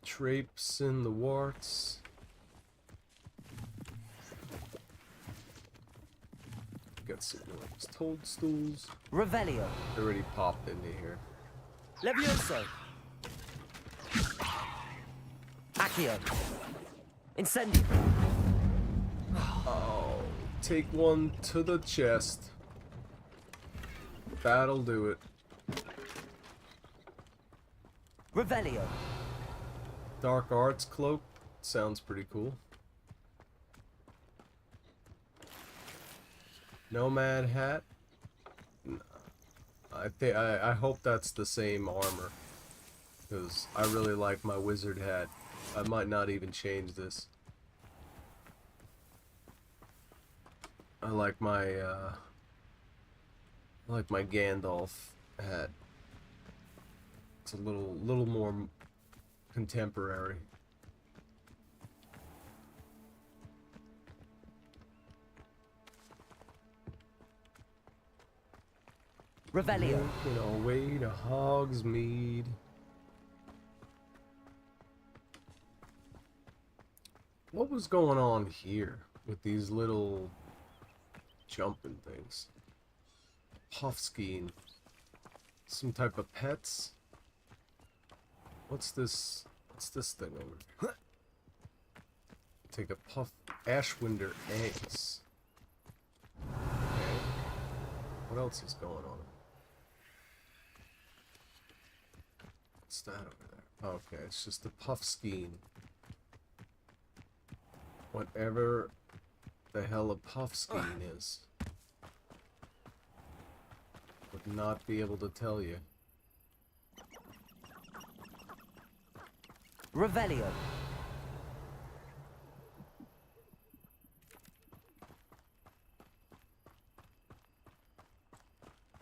Trapes in the warts. Got some noise. Toadstools. Revelio. They already popped into here. Levioso. Accio. Incendio. Oh, take one to the chest. That'll do it. Revelio. Dark Arts Cloak. Sounds pretty cool. Nomad Hat. No. I hope that's the same armor, because I really like my wizard hat. I might not even change this. I like my Gandalf hat. It's a little more contemporary. Revelio. Making our way to Hogsmeade. What was going on here with these little jumping things? Puffskein. Some type of pets? What's this thing over here? Take a puff. Ashwinder eggs. What else is going on? What's that over there? Okay, it's just a puff skiing. Whatever the hell a puff skiing is. Would not be able to tell you. Revelio.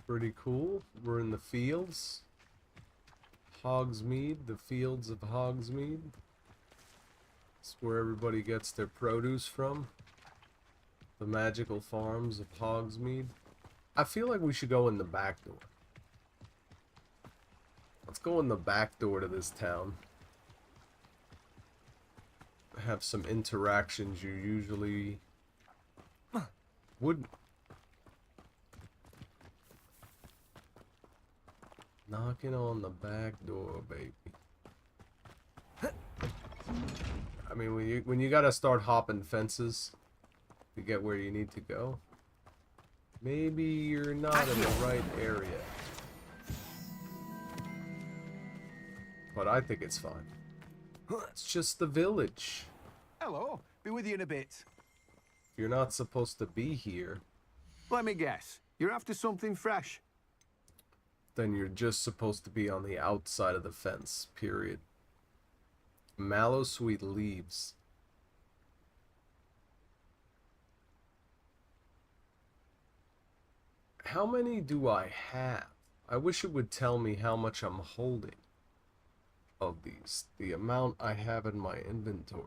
Pretty cool. We're in the fields. Hogsmeade, the fields of Hogsmeade. It's where everybody gets their produce from. The magical farms of Hogsmeade. I feel like we should go in the back door. Let's go in the back door to this town. Have some interactions you usually wouldn't. Knocking on the back door, baby. I mean, when you gotta start hopping fences to get where you need to go, maybe you're not in the right area. But I think it's fine. It's just the village. Hello, be with you in a bit. You're not supposed to be here. Let me guess, you're after something fresh. Then you're just supposed to be on the outside of the fence, period. Mallow sweet leaves. How many do I have? I wish it would tell me how much I'm holding of these. The amount I have in my inventory.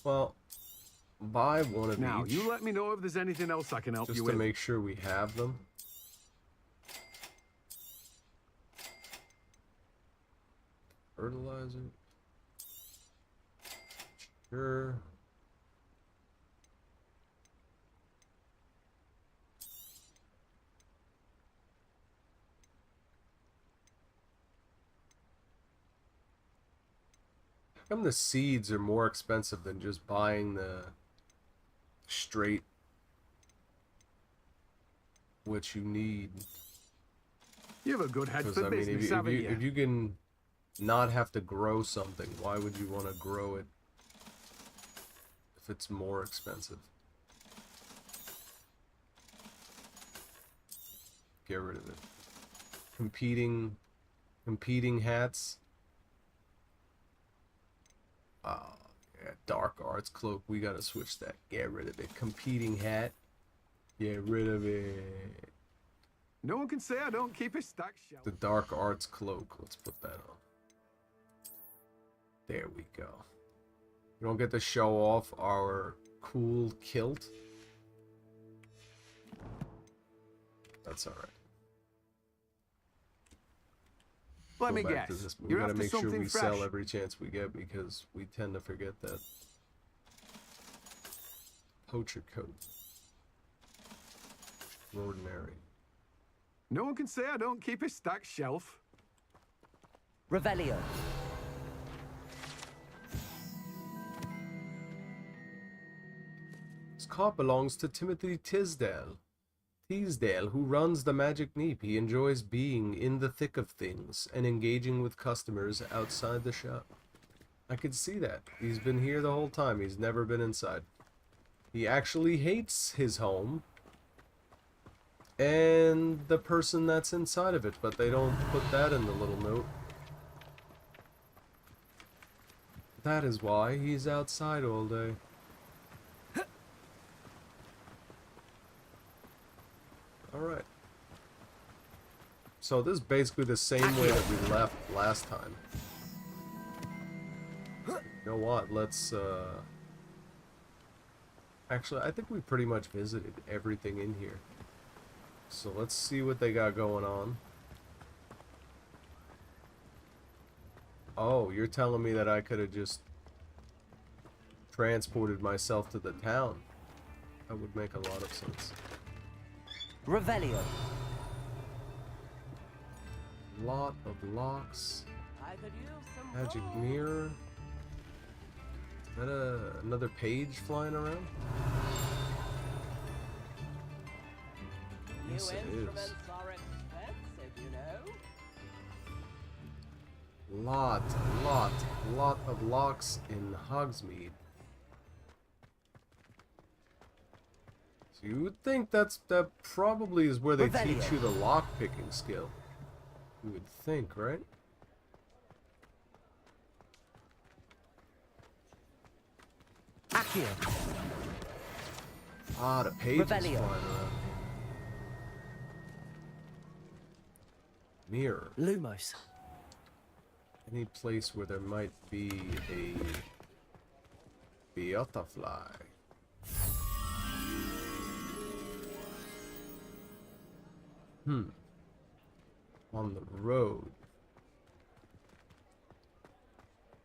Well, buy one of Now, each. you let me know if there's anything else I can help Just you to with. make sure we have them. Fertilizer. Sure. How come the seeds are more expensive than just buying the straight what you need? You have a good head Because for I mean, business, if haven't you, you? if you can not have to grow something, why would you want to grow it if it's more expensive? Get rid of it. Competing hats. Oh, yeah, dark arts cloak. We gotta switch that. Get rid of it. Competing hat. Get rid of it. No one can say I don't keep a stacked shelf. The dark arts cloak. Let's put that on. There we go. We don't get to show off our cool kilt. That's alright. Let me Go back to guess, this. We you're gotta after make sure something we fresh. sell every chance we get because we tend to forget that. Poacher coat. Ordinary. No one can say I don't keep a stacked shelf. Revelio. This cart belongs to Timothy Tisdale, who runs the Magic Neep. He enjoys being in the thick of things and engaging with customers outside the shop. I could see that. He's been here the whole time. He's never been inside. He actually hates his home and the person that's inside of it, but they don't put that in the little note. That is why he's outside all day. Alright. So this is basically the same way that we left last time. You know what? Let's, Actually, I think we pretty much visited everything in here. So let's see what they got going on. Oh, you're telling me that I could have just transported myself to the town. That would make a lot of sense. Revelio. Lot of locks. Magic mirror. Is that another page flying around? Yes, it is. Lot of locks in Hogsmeade. So you would think that probably is where they teach you the lock picking skill. You would think, right? Accio. Ah, the pages flying around. Mirror. Lumos. Any place where there might be a butterfly. On the road.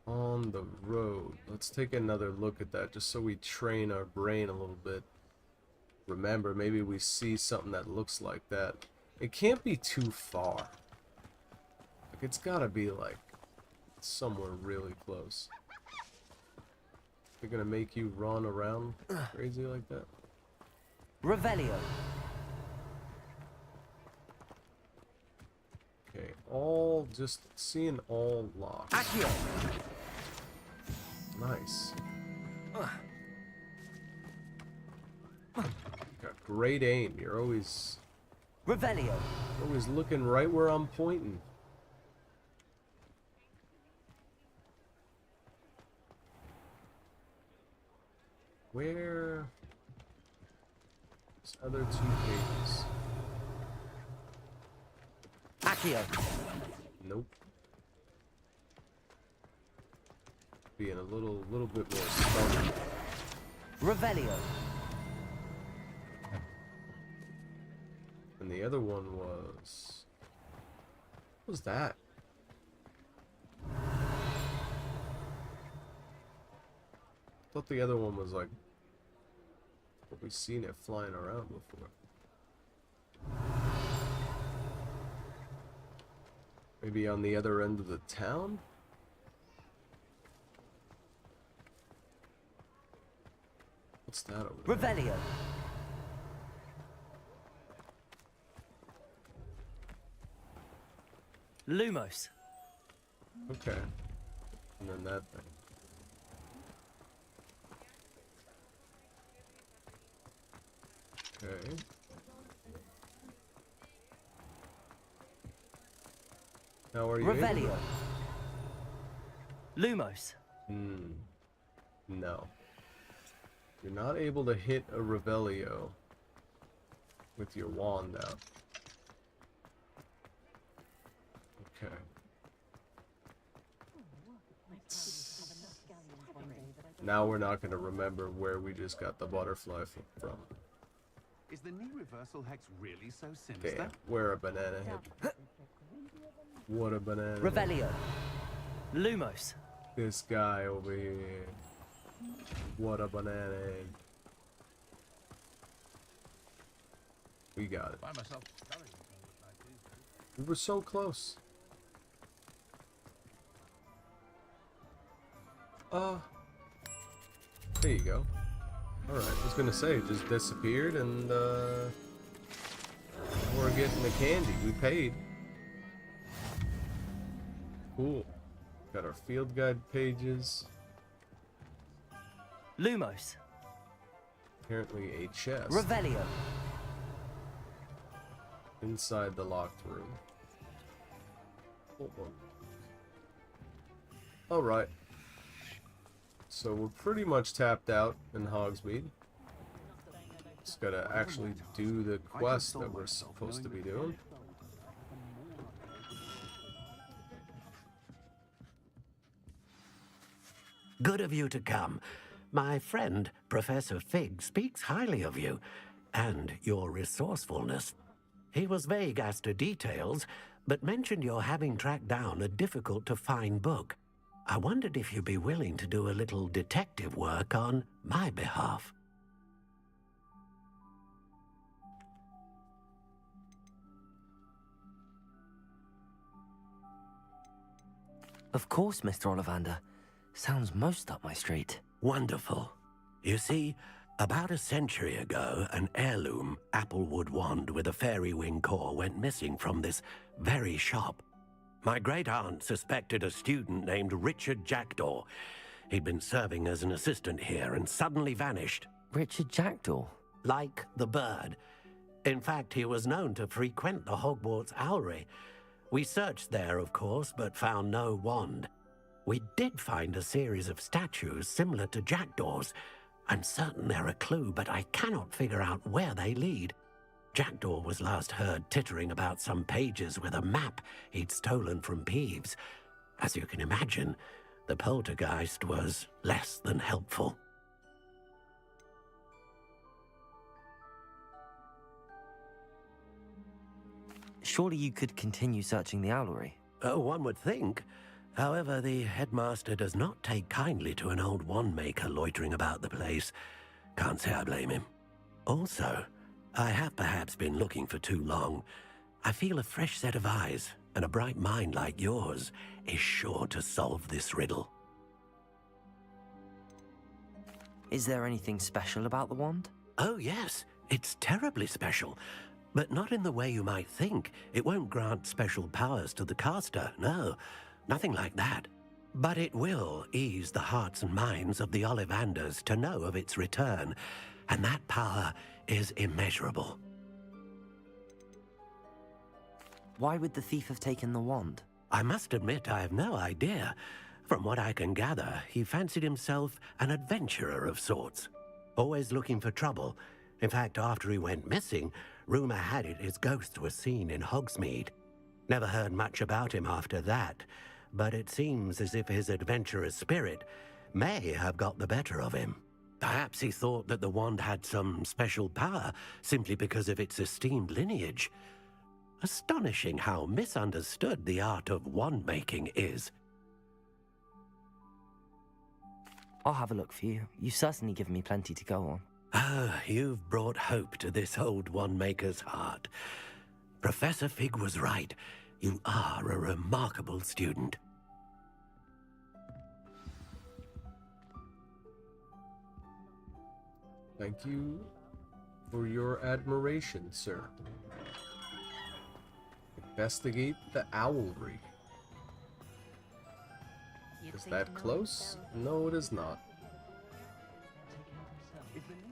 On the road. Let's take another look at that just so we train our brain a little bit. Remember, maybe we see something that looks like that. It can't be too far. Like, it's gotta be like somewhere really close. They're gonna make you run around crazy like that. Revelio. Okay, all just seeing all locks. Accio. Nice. Got great aim. You're always Revelio. looking right where I'm pointing. Where? These other 2 pages. Accio. Nope. Being a little bit more stubborn. Revelio. And the other one was... What was that? I thought the other one was like... But we've seen it flying around before. Maybe on the other end of the town? What's that over there? Revelio. Lumos. Okay. And then that thing. Okay. Now are you Revelio. Lumos. No. You're not able to hit a Revelio with your wand out. Okay. Now we're not going to remember where we just got the butterfly from. Is the knee reversal hex really so sinister? Damn, wear a banana head. What a banana. Revelio. Lumos. This guy over here. What a banana head. We got it. We were so close. There you go. Alright, I was gonna say, it just disappeared and, we're getting the candy. We paid. Cool. Got our field guide pages. Lumos. Apparently a chest. Revelio. Inside the locked room. Hold on. Alright. So we're pretty much tapped out in Hogsmeade. Just gotta actually do the quest that we're supposed to be doing. Good of you to come. My friend, Professor Fig, speaks highly of you and your resourcefulness. He was vague as to details, but mentioned your having tracked down a difficult-to-find book. I wondered if you'd be willing to do a little detective work on my behalf. Of course, Mr. Ollivander. Sounds most up my street. Wonderful. You see, about a century ago, an heirloom applewood wand with a fairy wing core went missing from this very shop. My great-aunt suspected a student named Richard Jackdaw. He'd been serving as an assistant here and suddenly vanished. Richard Jackdaw? Like the bird. In fact, he was known to frequent the Hogwarts Owlery. We searched there, of course, but found no wand. We did find a series of statues similar to Jackdaw's. I'm certain they're a clue, but I cannot figure out where they lead. Jackdaw was last heard tittering about some pages with a map he'd stolen from Peeves. As you can imagine, the poltergeist was less than helpful. Surely you could continue searching the owlery. Oh, one would think. However, the headmaster does not take kindly to an old wand-maker loitering about the place. Can't say I blame him. Also, I have perhaps been looking for too long. I feel a fresh set of eyes, and a bright mind like yours is sure to solve this riddle. Is there anything special about the wand? Oh, yes. It's terribly special. But not in the way you might think. It won't grant special powers to the caster, no. Nothing like that. But it will ease the hearts and minds of the Ollivanders to know of its return, and that power is immeasurable. Why would the thief have taken the wand? I must admit I have no idea. From what I can gather, he fancied himself an adventurer of sorts. Always looking for trouble. In fact, after he went missing, rumor had it his ghost was seen in Hogsmeade. Never heard much about him after that, but it seems as if his adventurous spirit may have got the better of him. Perhaps he thought that the wand had some special power simply because of its esteemed lineage. Astonishing how misunderstood the art of wand-making is. I'll have a look for you. You've certainly given me plenty to go on. Ah, you've brought hope to this old wand-maker's heart. Professor Fig was right. You are a remarkable student. Thank you for your admiration, sir. Investigate the owlery. Is that close? No, it is not. Taken off himself. Is the